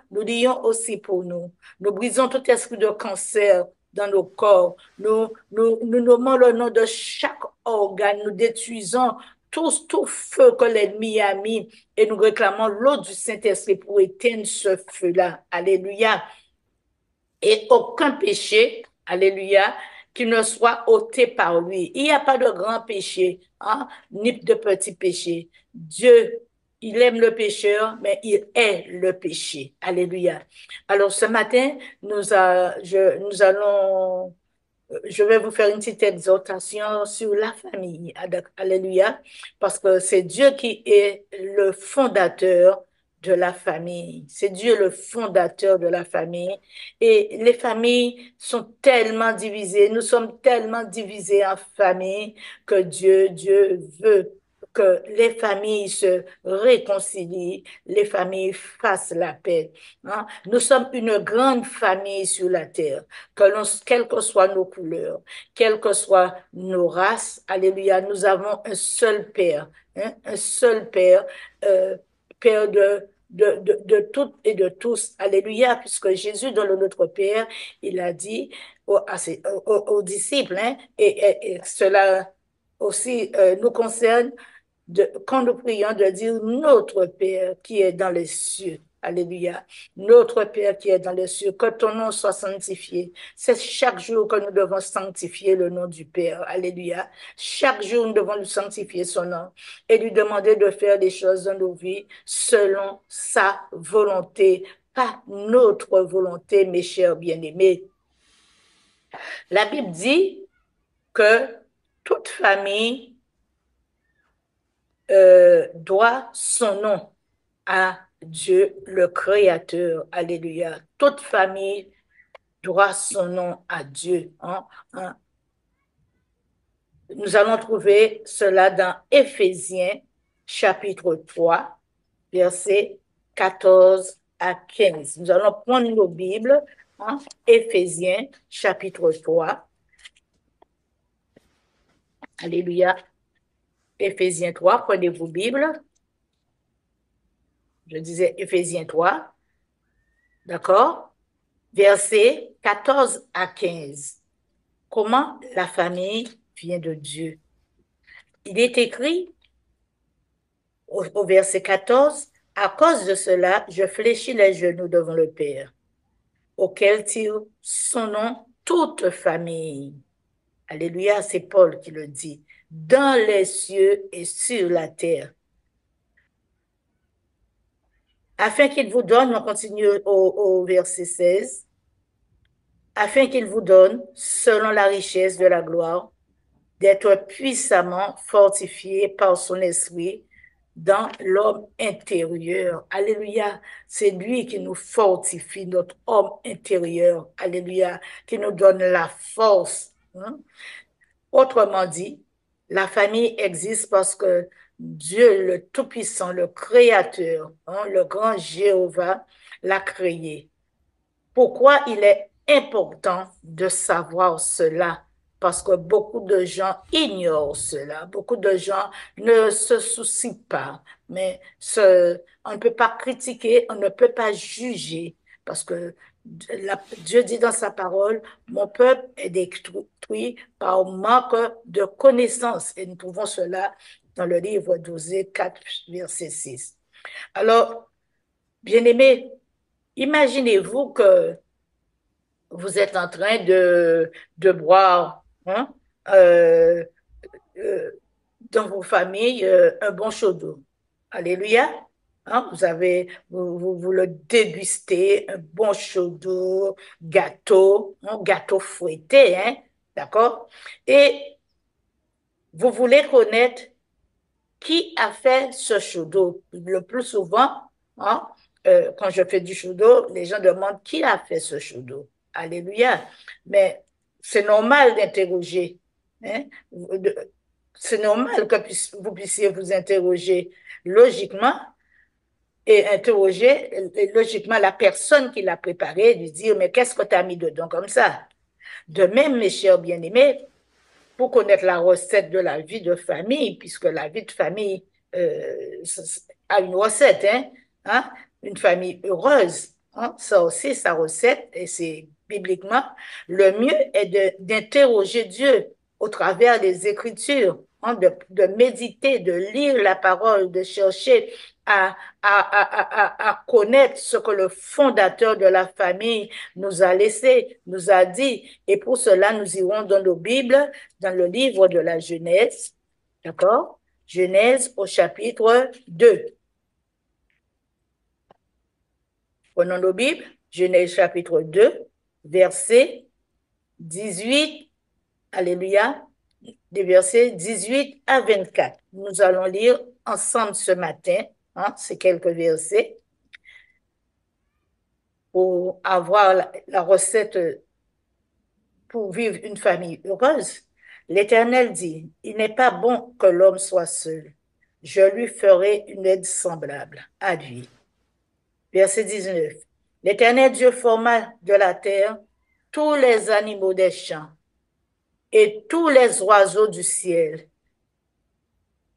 aussi pour nous. Nous brisons tout esprit de cancer dans nos corps. Nous nommons le nom de chaque organe. Nous détruisons tout feu que l'ennemi a mis et nous réclamons l'eau du Saint-Esprit pour éteindre ce feu-là. Alléluia. Et aucun péché, alléluia, qui ne soit ôté par lui. Il n'y a pas de grand péché, hein, ni de petit péché. Dieu, il aime le pécheur, mais il est le péché. Alléluia. Alors ce matin, je vais vous faire une petite exhortation sur la famille. Alléluia. Parce que c'est Dieu qui est le fondateur de la famille. C'est Dieu le fondateur de la famille. Et les familles sont tellement divisées. Nous sommes tellement divisés en familles que Dieu veut que les familles se réconcilient, les familles fassent la paix. Hein? Nous sommes une grande famille sur la terre, quelles que soient nos couleurs, quelles que soient nos races, alléluia, nous avons un seul Père, hein? Un seul Père, Père de toutes et de tous, alléluia, puisque Jésus, dans le Notre Père, il a dit aux disciples, hein, et cela aussi nous concerne, quand nous prions, de dire notre Père qui est dans les cieux. Alléluia. Notre Père qui est dans les cieux, que ton nom soit sanctifié. C'est chaque jour que nous devons sanctifier le nom du Père. Alléluia. Chaque jour, nous devons lui sanctifier son nom et lui demander de faire des choses dans nos vies selon sa volonté, pas notre volonté, mes chers bien-aimés. La Bible dit que toute famille doit son nom à Dieu le Créateur. Alléluia. Toute famille doit son nom à Dieu. Hein? Nous allons trouver cela dans Éphésiens chapitre 3, versets 14 à 15. Nous allons prendre nos Bibles. Hein? Éphésiens chapitre 3. Alléluia. Éphésiens 3, prenez vos Bibles. Je disais Éphésiens 3, d'accord? Versets 14 à 15. Comment la famille vient de Dieu? Il est écrit au verset 14, à cause de cela, je fléchis les genoux devant le Père, auquel tire son nom toute famille. Alléluia, c'est Paul qui le dit. Dans les cieux et sur la terre. Afin qu'il vous donne, on continue au verset 16, afin qu'il vous donne, selon la richesse de la gloire, d'être puissamment fortifié par son esprit dans l'homme intérieur. Alléluia. C'est lui qui nous fortifie, notre homme intérieur. Alléluia. Qui nous donne la force. Autrement dit, la famille existe parce que Dieu, le Tout-Puissant, le Créateur, le grand Jéhovah, l'a créé. Pourquoi il est important de savoir cela? Parce que beaucoup de gens ignorent cela, beaucoup de gens ne se soucient pas, mais on ne peut pas critiquer, on ne peut pas juger, parce que Dieu dit dans sa parole, mon peuple est détruit par manque de connaissance, et nous trouvons cela dans le livre d'Osée 4, verset 6. Alors, bien-aimés, imaginez-vous que vous êtes en train de boire dans vos familles un bon chaud d'eau. Alléluia. Vous le dégustez, un bon chaud d'eau, gâteau, gâteau fouetté, d'accord? Et vous voulez connaître qui a fait ce chaud d'eau. Le plus souvent, quand je fais du chaud d'eau, les gens demandent qui a fait ce chaud d'eau. Alléluia. Mais c'est normal d'interroger. C'est normal que vous puissiez vous interroger logiquement et interroger logiquement la personne qui l'a préparé, lui dire, mais qu'est-ce que tu as mis dedans comme ça? De même, mes chers bien-aimés, pour connaître la recette de la vie de famille, puisque la vie de famille a une recette, une famille heureuse, ça aussi, sa recette, et c'est bibliquement, le mieux est d'interroger Dieu au travers des Écritures, de méditer, de lire la parole, de chercher à connaître ce que le fondateur de la famille nous a laissé, nous a dit. Et pour cela, nous irons dans nos Bibles, dans le livre de la Genèse, d'accord? Genèse au chapitre 2. Prenons nos Bibles, Genèse chapitre 2, verset 18, alléluia, des versets 18 à 24. Nous allons lire ensemble ce matin, ces quelques versets, pour avoir la recette pour vivre une famille heureuse. L'Éternel dit, il n'est pas bon que l'homme soit seul. Je lui ferai une aide semblable à lui. Verset 19. L'Éternel Dieu forma de la terre tous les animaux des champs et tous les oiseaux du ciel.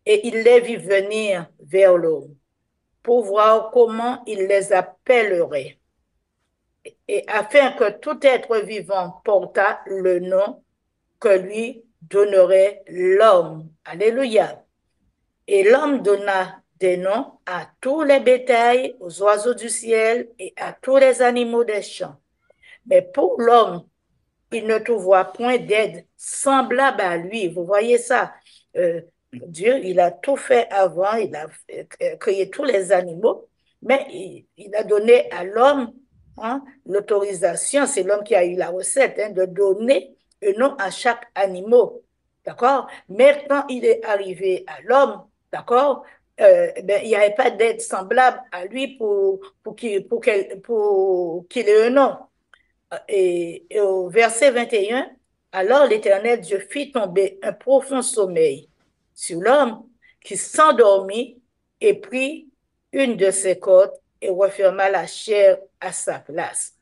Et il les vit venir vers l'homme pour voir comment il les appellerait. Et afin que tout être vivant portât le nom que lui donnerait l'homme. Alléluia. Et l'homme donna des noms à tous les bétails, aux oiseaux du ciel et à tous les animaux des champs. Mais pour l'homme, il ne trouva point d'aide semblable à lui. Vous voyez ça? Dieu, il a tout fait avant, il a créé tous les animaux, mais il a donné à l'homme l'autorisation, c'est l'homme qui a eu la recette, de donner un nom à chaque animal. D'accord? Mais quand il est arrivé à l'homme, d'accord, il n'y avait pas d'aide semblable à lui pour qu'il ait un nom. Et au verset 21, alors l'Éternel Dieu fit tomber un profond sommeil sur l'homme qui s'endormit et prit une de ses côtes et referma la chair à sa place.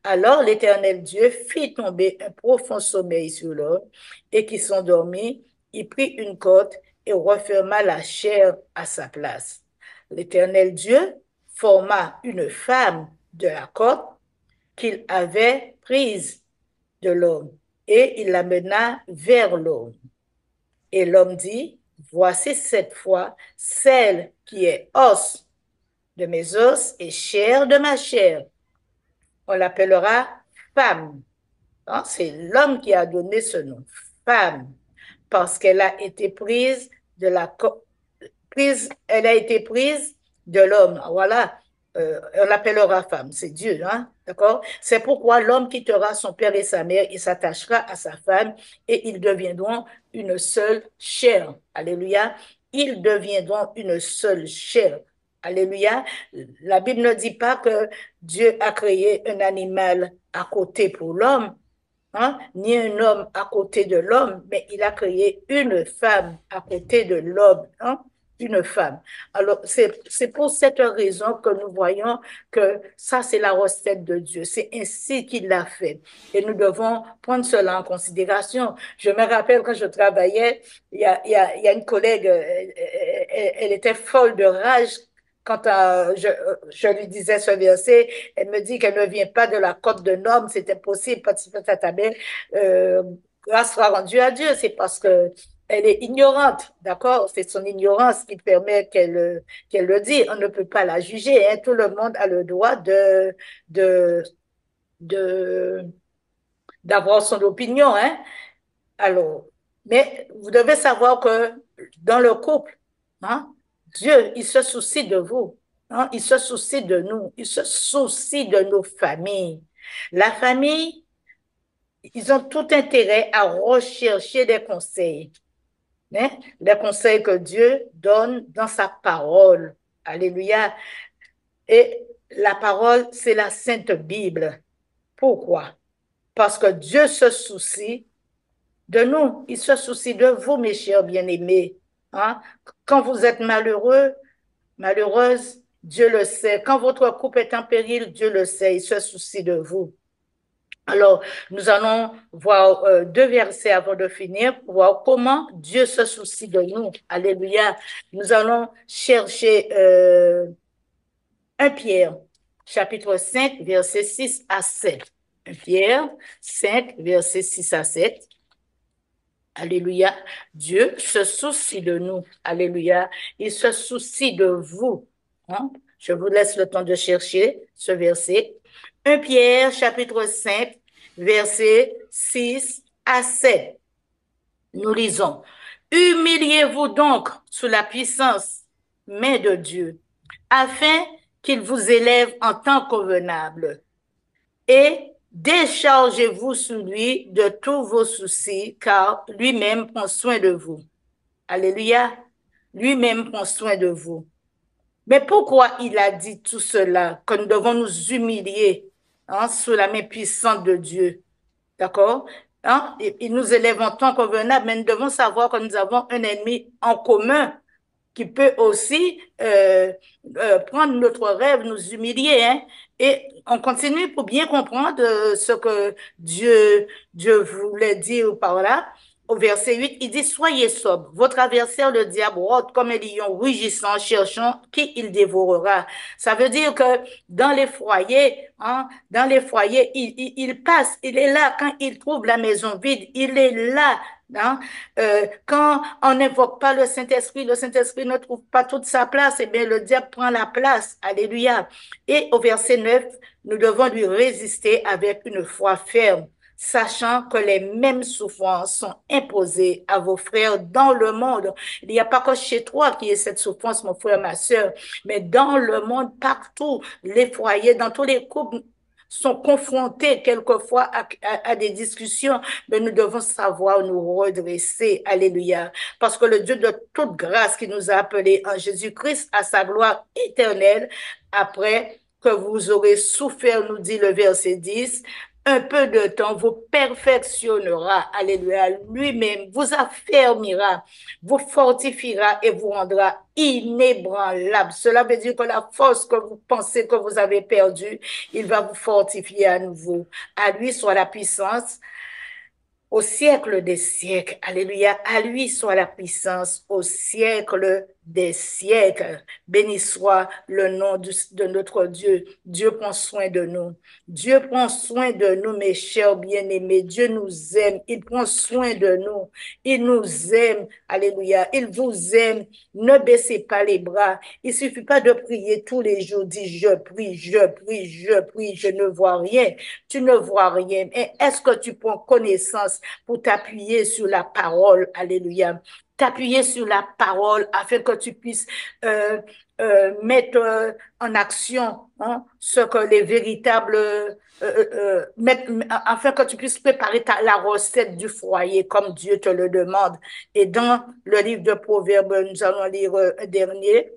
Alors l'Éternel Dieu fit tomber un profond sommeil sur l'homme et qui s'endormit, il prit une côte et referma la chair à sa place. L'Éternel Dieu forma une femme de la côte qu'il avait prise de l'homme et il l'amena vers l'homme. Et l'homme dit, voici cette fois celle qui est os de mes os et chair de ma chair. on l'appellera femme. Hein, c'est l'homme qui a donné ce nom, femme, parce qu'elle a été prise de la prise, elle a été prise de l'homme. Voilà, on l'appellera femme, c'est Dieu, hein, d'accord? C'est pourquoi l'homme quittera son père et sa mère et s'attachera à sa femme et ils deviendront une seule chair. Alléluia. Ils deviendront une seule chair. Alléluia. La Bible ne dit pas que Dieu a créé un animal à côté pour l'homme, hein, ni un homme à côté de l'homme, mais il a créé une femme à côté de l'homme, hein, une femme. Alors, c'est pour cette raison que nous voyons que ça, c'est la recette de Dieu. C'est ainsi qu'il l'a fait. Et nous devons prendre cela en considération. Je me rappelle quand je travaillais, il y a une collègue, elle était folle de rage quand je lui disais ce verset. Elle me dit qu'elle ne vient pas de la côte de Nome, c'est impossible, grâce soit rendue à Dieu, c'est parce que elle est ignorante, d'accord? C'est son ignorance qui permet qu'elle le dit. On ne peut pas la juger, hein. Tout le monde a le droit de, de, d'avoir son opinion, hein. Alors, mais vous devez savoir que dans le couple, hein, Dieu, il se soucie de vous, hein, il se soucie de nous, il se soucie de nos familles. La famille, ils ont tout intérêt à rechercher des conseils, hein, les conseils que Dieu donne dans sa parole. Alléluia. Et la parole, c'est la Sainte Bible. Pourquoi? Parce que Dieu se soucie de nous. Il se soucie de vous, mes chers bien-aimés. Hein? Quand vous êtes malheureux, malheureuse, Dieu le sait. Quand votre couple est en péril, Dieu le sait. Il se soucie de vous. Alors, nous allons voir deux versets avant de finir pour voir comment Dieu se soucie de nous. Alléluia. Nous allons chercher 1 Pierre, chapitre 5, versets 6 à 7. 1 Pierre 5, versets 6 à 7. Alléluia. Dieu se soucie de nous. Alléluia. Il se soucie de vous. Hein? Je vous laisse le temps de chercher ce verset. 1 Pierre, chapitre 5, versets 6 à 7. Nous lisons. Humiliez-vous donc sous la puissance main de Dieu, afin qu'il vous élève en temps convenable. Et déchargez-vous sur lui de tous vos soucis, car lui-même prend soin de vous. Alléluia. Lui-même prend soin de vous. Mais pourquoi il a dit tout cela, que nous devons nous humilier, hein, sous la main puissante de Dieu? D'accord? Hein? Il nous élève en temps convenable, mais nous devons savoir que nous avons un ennemi en commun qui peut aussi prendre notre rêve, nous humilier, hein? Et on continue pour bien comprendre ce que Dieu voulait dire par là. Au verset 8, il dit, soyez sobre. Votre adversaire, le diable, rôde comme un lion rugissant, cherchant qui il dévorera. Ça veut dire que dans les foyers, hein, il passe, il est là quand il trouve la maison vide, il est là. Hein? Quand on n'invoque pas le Saint-Esprit ne trouve pas toute sa place, et bien le diable prend la place. Alléluia. Et au verset 9, nous devons lui résister avec une foi ferme, sachant que les mêmes souffrances sont imposées à vos frères dans le monde. Il n'y a pas que chez toi qui est cette souffrance, mon frère, ma sœur, mais dans le monde, partout, les foyers, dans tous les couples, sont confrontés quelquefois à des discussions, mais nous devons savoir nous redresser. Alléluia. Parce que le Dieu de toute grâce qui nous a appelés en Jésus-Christ à sa gloire éternelle, après que vous aurez souffert, nous dit le verset 10, un peu de temps vous perfectionnera, alléluia, lui-même vous affermira, vous fortifiera et vous rendra inébranlable. Cela veut dire que la force que vous pensez que vous avez perdue, il va vous fortifier à nouveau. À lui soit la puissance au siècle des siècles. Alléluia. À lui soit la puissance au siècle des siècles. Béni soit le nom de notre Dieu. Dieu prend soin de nous. Dieu prend soin de nous, mes chers bien-aimés. Dieu nous aime. Il prend soin de nous. Il nous aime. Alléluia. Il vous aime. Ne baissez pas les bras. Il suffit pas de prier tous les jours. Dis, je prie, je prie, je prie. Je ne vois rien. Tu ne vois rien. Et est-ce que tu prends connaissance pour t'appuyer sur la parole? Alléluia. T'appuyer sur la parole afin que tu puisses mettre en action ce que les véritables afin que tu puisses préparer la recette du foyer comme Dieu te le demande. Et dans le livre de Proverbes, nous allons lire un dernier,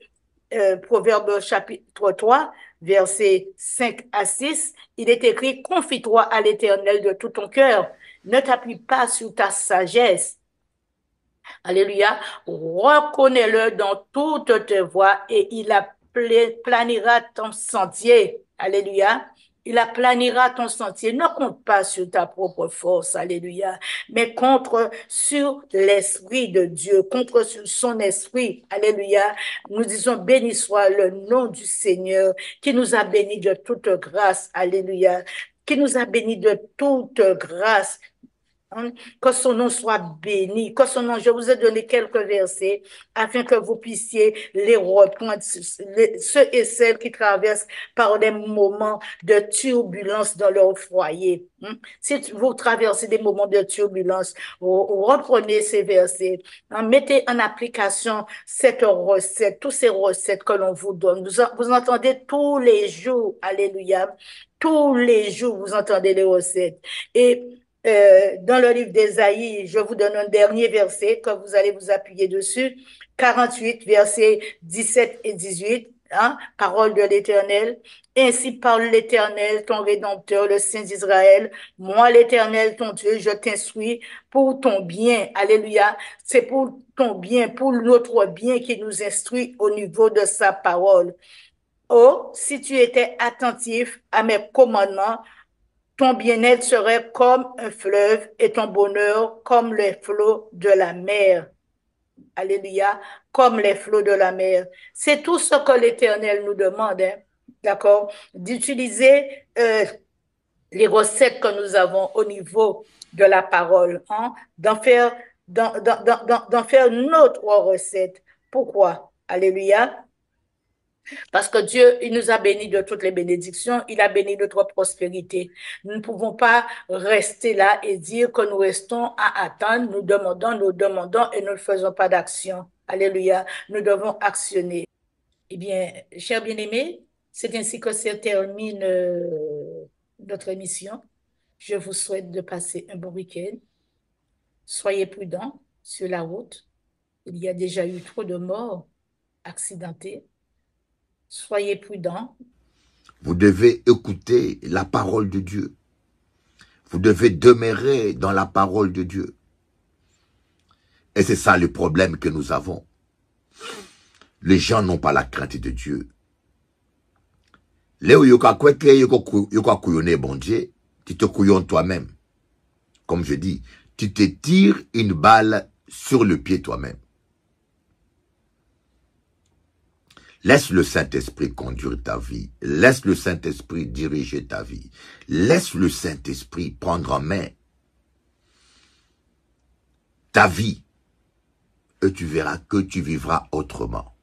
Proverbes chapitre 3, versets 5 à 6, il est écrit, confie-toi à l'Éternel de tout ton cœur, ne t'appuie pas sur ta sagesse. Alléluia. Reconnais-le dans toutes tes voies et il aplanira ton sentier. Alléluia. Il aplanira ton sentier. Ne compte pas sur ta propre force. Alléluia. Mais compte sur l'Esprit de Dieu. Compte sur son Esprit. Alléluia. Nous disons béni soit le nom du Seigneur qui nous a bénis de toute grâce. Alléluia. Qui nous a bénis de toute grâce. Que son nom soit béni, que son nom, je vous ai donné quelques versets afin que vous puissiez les reprendre, ceux et celles qui traversent par des moments de turbulence dans leur foyer. Si vous traversez des moments de turbulence, reprenez ces versets, mettez en application cette recette, toutes ces recettes que l'on vous donne. Vous entendez tous les jours, alléluia, tous les jours vous entendez les recettes. Et dans le livre d'Ésaïe, je vous donne un dernier verset que vous allez vous appuyer dessus, 48, versets 17 et 18, parole de l'Éternel. Ainsi parle l'Éternel, ton Rédempteur, le Saint d'Israël. Moi, l'Éternel, ton Dieu, je t'instruis pour ton bien. Alléluia. C'est pour ton bien, pour notre bien qui nous instruit au niveau de sa parole. Oh, si tu étais attentif à mes commandements, ton bien-être serait comme un fleuve et ton bonheur comme les flots de la mer. Alléluia, comme les flots de la mer. C'est tout ce que l'Éternel nous demande, d'accord, d'utiliser les recettes que nous avons au niveau de la parole, d'en faire notre recette. Pourquoi? Alléluia. Parce que Dieu, il nous a bénis de toutes les bénédictions, il a béni notre prospérité. Nous ne pouvons pas rester là et dire que nous restons à attendre, nous demandons et nous ne faisons pas d'action. Alléluia, nous devons actionner. Eh bien, chers bien-aimés, c'est ainsi que se termine notre émission. Je vous souhaite de passer un bon week-end. Soyez prudents sur la route. Il y a déjà eu trop de morts accidentés. Soyez prudents. Vous devez écouter la parole de Dieu. Vous devez demeurer dans la parole de Dieu. Et c'est ça le problème que nous avons. Les gens n'ont pas la crainte de Dieu. Léo yoka kweke yoka kouyoné bon Dieu, tu te couillonnes toi-même. Comme je dis, tu te tires une balle sur le pied toi-même. Laisse le Saint-Esprit conduire ta vie. Laisse le Saint-Esprit diriger ta vie. Laisse le Saint-Esprit prendre en main ta vie. Et tu verras que tu vivras autrement.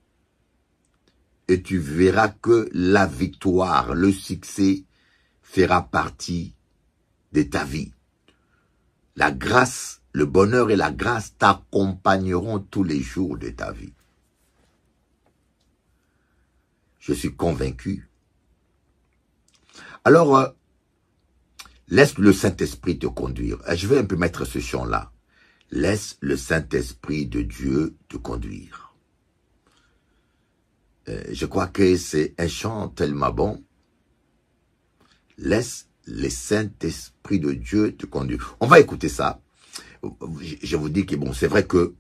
Et tu verras que la victoire, le succès fera partie de ta vie. La grâce, le bonheur et la grâce t'accompagneront tous les jours de ta vie. Je suis convaincu. Alors, laisse le Saint-Esprit te conduire. Je vais un peu mettre ce chant-là. Laisse le Saint-Esprit de Dieu te conduire. Je crois que c'est un chant tellement bon. Laisse le Saint-Esprit de Dieu te conduire. On va écouter ça. Je vous dis que bon, c'est vrai que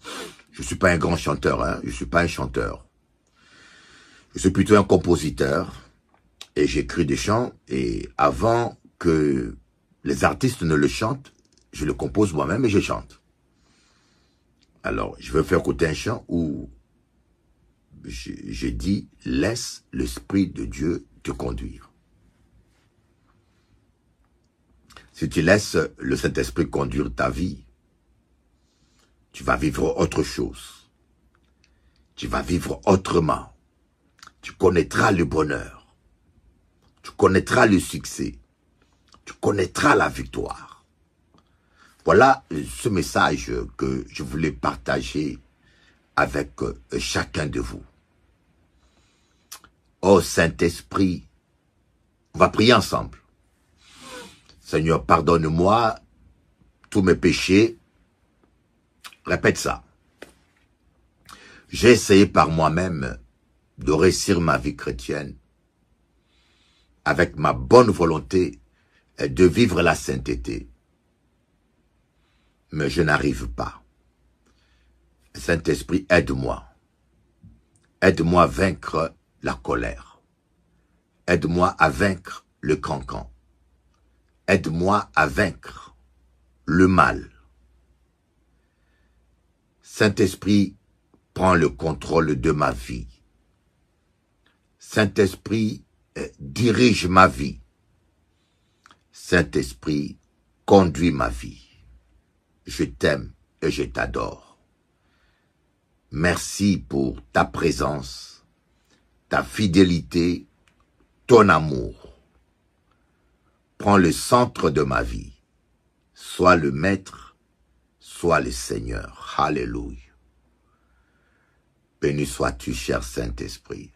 je suis pas un grand chanteur, je suis pas un chanteur. Je suis plutôt un compositeur et j'écris des chants et avant que les artistes ne le chantent, je le compose moi-même et je chante. Alors, je vais faire écouter un chant où je dis, laisse l'Esprit de Dieu te conduire. Si tu laisses le Saint-Esprit conduire ta vie, tu vas vivre autre chose. Tu vas vivre autrement. Tu connaîtras le bonheur. Tu connaîtras le succès. Tu connaîtras la victoire. Voilà ce message que je voulais partager avec chacun de vous. Oh Saint-Esprit, on va prier ensemble. Seigneur, pardonne-moi tous mes péchés. Répète ça. J'ai essayé par moi-même de réussir ma vie chrétienne avec ma bonne volonté de vivre la sainteté. Mais je n'arrive pas. Saint-Esprit, aide-moi. Aide-moi à vaincre la colère. Aide-moi à vaincre le cancan. Aide-moi à vaincre le mal. Saint-Esprit, prends le contrôle de ma vie. Saint-Esprit, dirige ma vie. Saint-Esprit, conduis ma vie. Je t'aime et je t'adore. Merci pour ta présence, ta fidélité, ton amour. Prends le centre de ma vie. Sois le maître, sois le Seigneur. Alléluia. Béni sois-tu, cher Saint-Esprit.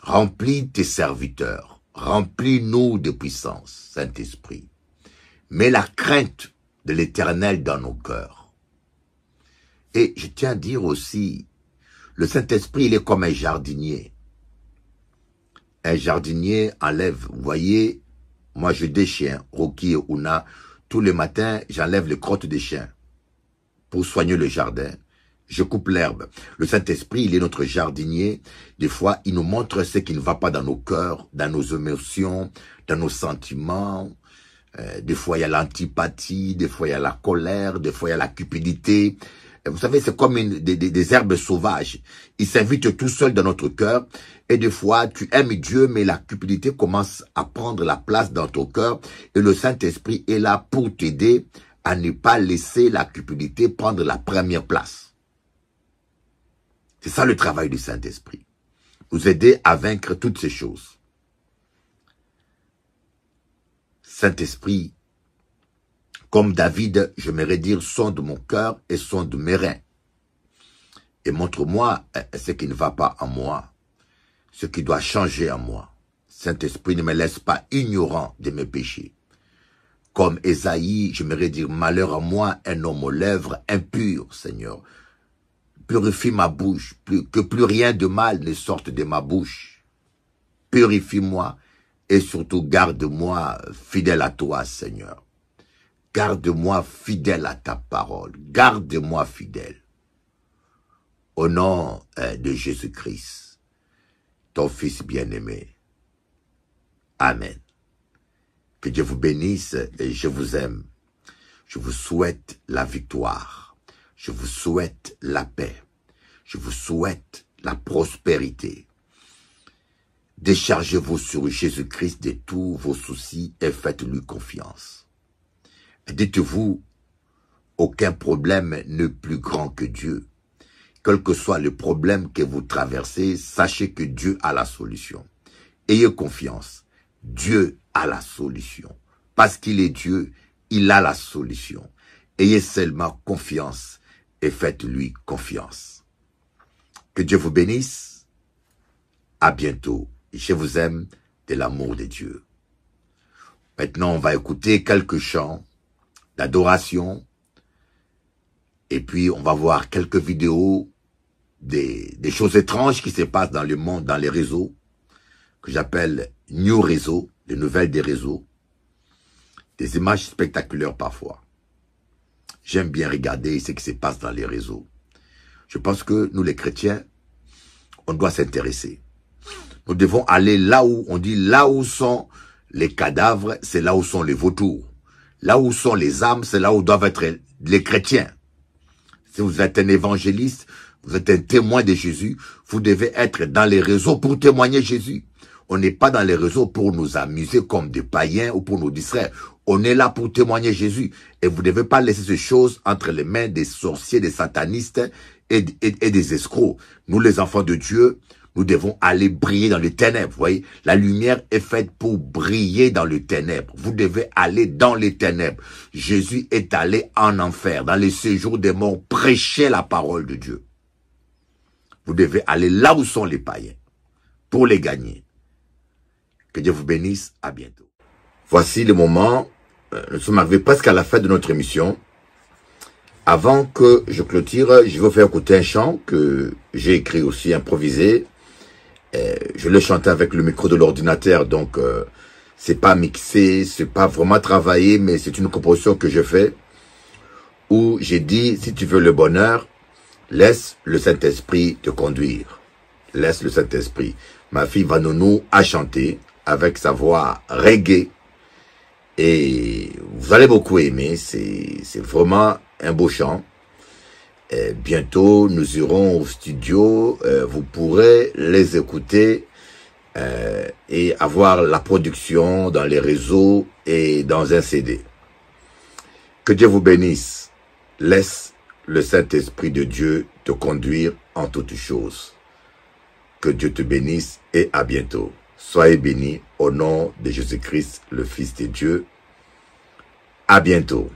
Remplis tes serviteurs. Remplis-nous de puissance, Saint-Esprit. Mets la crainte de l'Éternel dans nos cœurs. Et je tiens à dire aussi, le Saint-Esprit, il est comme un jardinier. Un jardinier enlève, vous voyez, moi j'ai des chiens, Rocky et Una, tous les matins, j'enlève les crottes des chiens pour soigner le jardin. Je coupe l'herbe. Le Saint-Esprit, il est notre jardinier. Des fois, il nous montre ce qui ne va pas dans nos cœurs, dans nos émotions, dans nos sentiments. Des fois, il y a l'antipathie, des fois, il y a la colère, des fois, il y a la cupidité. Vous savez, c'est comme des herbes sauvages. Ils s'invitent tout seuls dans notre cœur. Et des fois, tu aimes Dieu, mais la cupidité commence à prendre la place dans ton cœur. Et le Saint-Esprit est là pour t'aider à ne pas laisser la cupidité prendre la première place. C'est ça le travail du Saint-Esprit. Nous aider à vaincre toutes ces choses. Saint-Esprit, comme David, j'aimerais dire, sonde mon cœur et sonde mes reins. Et montre-moi ce qui ne va pas en moi, ce qui doit changer en moi. Saint-Esprit, ne me laisse pas ignorant de mes péchés. Comme Ésaïe, j'aimerais dire, malheur à moi, un homme aux lèvres impur, Seigneur. Purifie ma bouche, que plus rien de mal ne sorte de ma bouche. Purifie-moi et surtout garde-moi fidèle à toi, Seigneur. Garde-moi fidèle à ta parole. Garde-moi fidèle. Au nom de Jésus-Christ, ton Fils bien-aimé. Amen. Que Dieu vous bénisse et je vous aime. Je vous souhaite la victoire. Je vous souhaite la paix. Je vous souhaite la prospérité. Déchargez-vous sur Jésus-Christ de tous vos soucis et faites-lui confiance. Dites-vous, aucun problème n'est plus grand que Dieu. Quel que soit le problème que vous traversez, sachez que Dieu a la solution. Ayez confiance. Dieu a la solution. Parce qu'il est Dieu, il a la solution. Ayez seulement confiance et faites-lui confiance. Que Dieu vous bénisse. À bientôt. Je vous aime de l'amour de Dieu. Maintenant, on va écouter quelques chants d'adoration. Et puis, on va voir quelques vidéos des choses étranges qui se passent dans le monde, dans les réseaux, que j'appelle New Réseaux, les nouvelles des réseaux. Des images spectaculaires parfois. J'aime bien regarder ce qui se passe dans les réseaux. Je pense que nous, les chrétiens, on doit s'intéresser. Nous devons aller là où, on dit, là où sont les cadavres, c'est là où sont les vautours. Là où sont les âmes, c'est là où doivent être les chrétiens. Si vous êtes un évangéliste, vous êtes un témoin de Jésus, vous devez être dans les réseaux pour témoigner Jésus. On n'est pas dans les réseaux pour nous amuser comme des païens ou pour nous distraire. On est là pour témoigner Jésus. Et vous ne devez pas laisser ces choses entre les mains des sorciers, des satanistes et des escrocs. Nous, les enfants de Dieu, nous devons aller briller dans les ténèbres. Vous voyez, la lumière est faite pour briller dans les ténèbres. Vous devez aller dans les ténèbres. Jésus est allé en enfer, dans les séjours des morts, prêcher la parole de Dieu. Vous devez aller là où sont les païens pour les gagner. Que Dieu vous bénisse. À bientôt. Voici le moment. Nous sommes arrivés presque à la fin de notre émission. Avant que je clôture, je vais vous faire écouter un chant que j'ai écrit aussi, improvisé. Je l'ai chanté avec le micro de l'ordinateur, donc c'est pas mixé, c'est pas vraiment travaillé, mais c'est une composition que je fais où j'ai dit, si tu veux le bonheur, laisse le Saint-Esprit te conduire. Laisse le Saint-Esprit. Ma fille Vanonou a chanté avec sa voix reggae et vous allez beaucoup aimer, c'est vraiment un beau chant. Bientôt, nous irons au studio, vous pourrez les écouter et avoir la production dans les réseaux et dans un CD. Que Dieu vous bénisse. Laisse le Saint-Esprit de Dieu te conduire en toutes choses. Que Dieu te bénisse et à bientôt. Soyez bénis au nom de Jésus-Christ, le Fils de Dieu. À bientôt.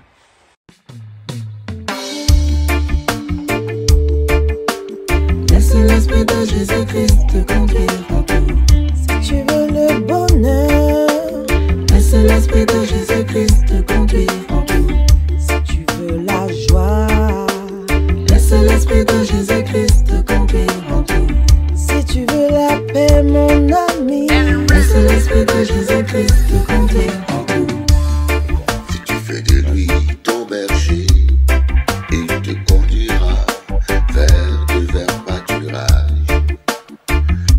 Laisse l'esprit de Jésus-Christ te conduire en tout. Si tu veux le bonheur, laisse l'esprit de Jésus-Christ te conduire en tout. Si tu veux la joie, laisse l'esprit de Jésus-Christ te conduire en tout. Si tu veux la paix, mon ami, laisse l'esprit de Jésus-Christ te conduire en tout. Si tu fais de lui ton berger, il te conduira vers de verts pâturages,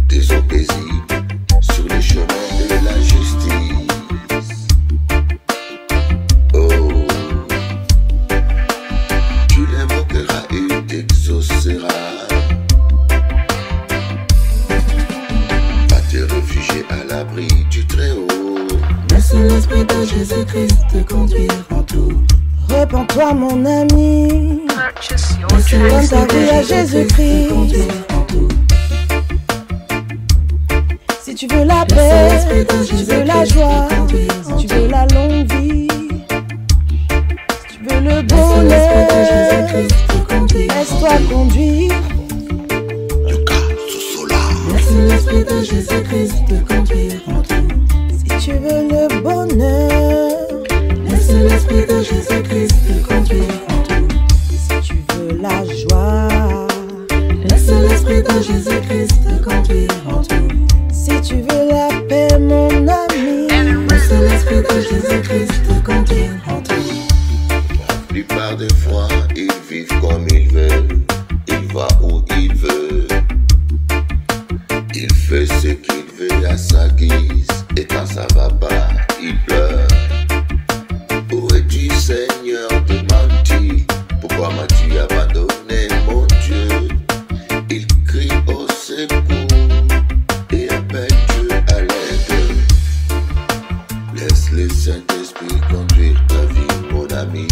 des eaux paisibles sur les chemins de la justice. Oh, tu l'invoqueras et il t'exaucera. Va te réfugier à l'abri du Très-Haut. Laisse l'esprit de Jésus-Christ te conduire en tout. Répands-toi mon ami, donne ta vie à Jésus-Christ. Si tu veux la paix, si tu veux la joie, si tu veux la longue vie, si tu veux le bonheur, laisse-toi conduire. Laisse l'esprit de Jésus-Christ te conduire en tout. Si tu veux le bonheur, laisse l'esprit de Jésus-Christ te conduire en tout. Si tu veux la joie, laisse l'esprit de Jésus-Christ te conduire en tout. Si tu veux la paix, mon ami, laisse l'esprit de Jésus-Christ te conduire en tout. La plupart des fois, ils vivent comme ils veulent. Il va où il veut. Il fait ce qu'il veut à sa guise. Et quand ça va pas, il pleure. Où es-tu, Seigneur, demande-t-il? Pourquoi m'as-tu abandonné, mon Dieu? Il crie au secours et appelle Dieu à l'aide. Laisse le Saint-Esprit conduire ta vie, mon ami.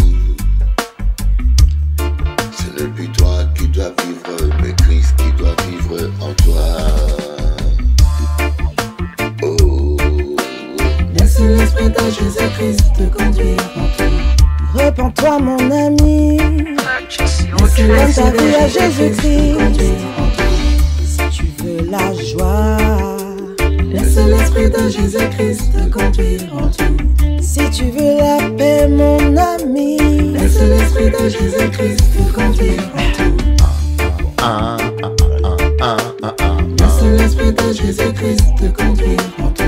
Ce n'est plus toi qui dois vivre, mais Christ qui doit vivre en toi. Oh, laisse l'esprit de Jésus-Christ te conduire en tout. Répands-toi mon ami, donne ta vie à Jésus-Christ. Si tu veux la joie, laisse l'esprit de Jésus-Christ te conduire en tout. Si tu veux la paix, mon ami, laisse l'esprit de Jésus-Christ te conduire en tout. Laisse l'esprit de Jésus-Christ te conduire en tout.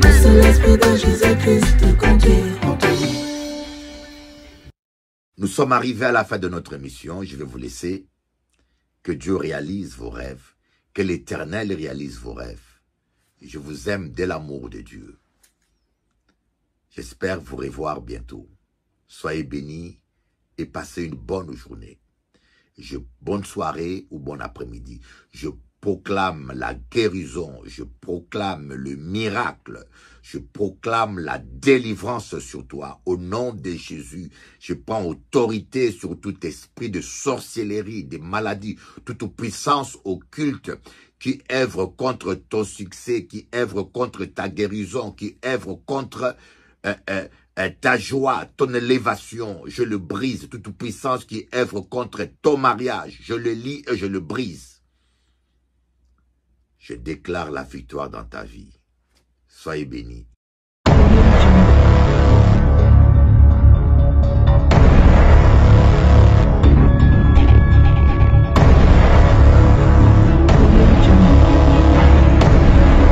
Laisse l'esprit de Jésus-Christ te conduire en tout. nous sommes arrivés à la fin de notre émission. Je vais vous laisser. Que Dieu réalise vos rêves. Que l'Éternel réalise vos rêves. Je vous aime dès l'amour de Dieu. J'espère vous revoir bientôt. Soyez bénis et passez une bonne journée. Bonne soirée ou bon après-midi. Je proclame la guérison, je proclame le miracle, je proclame la délivrance sur toi. Au nom de Jésus, je prends autorité sur tout esprit de sorcellerie, de maladie, toute puissance occulte qui œuvre contre ton succès, qui œuvre contre ta guérison, qui œuvre contre ta joie, ton élévation. Je le brise. Toute puissance qui œuvre contre ton mariage, je le lis et je le brise. Je déclare la victoire dans ta vie. Soyez bénis.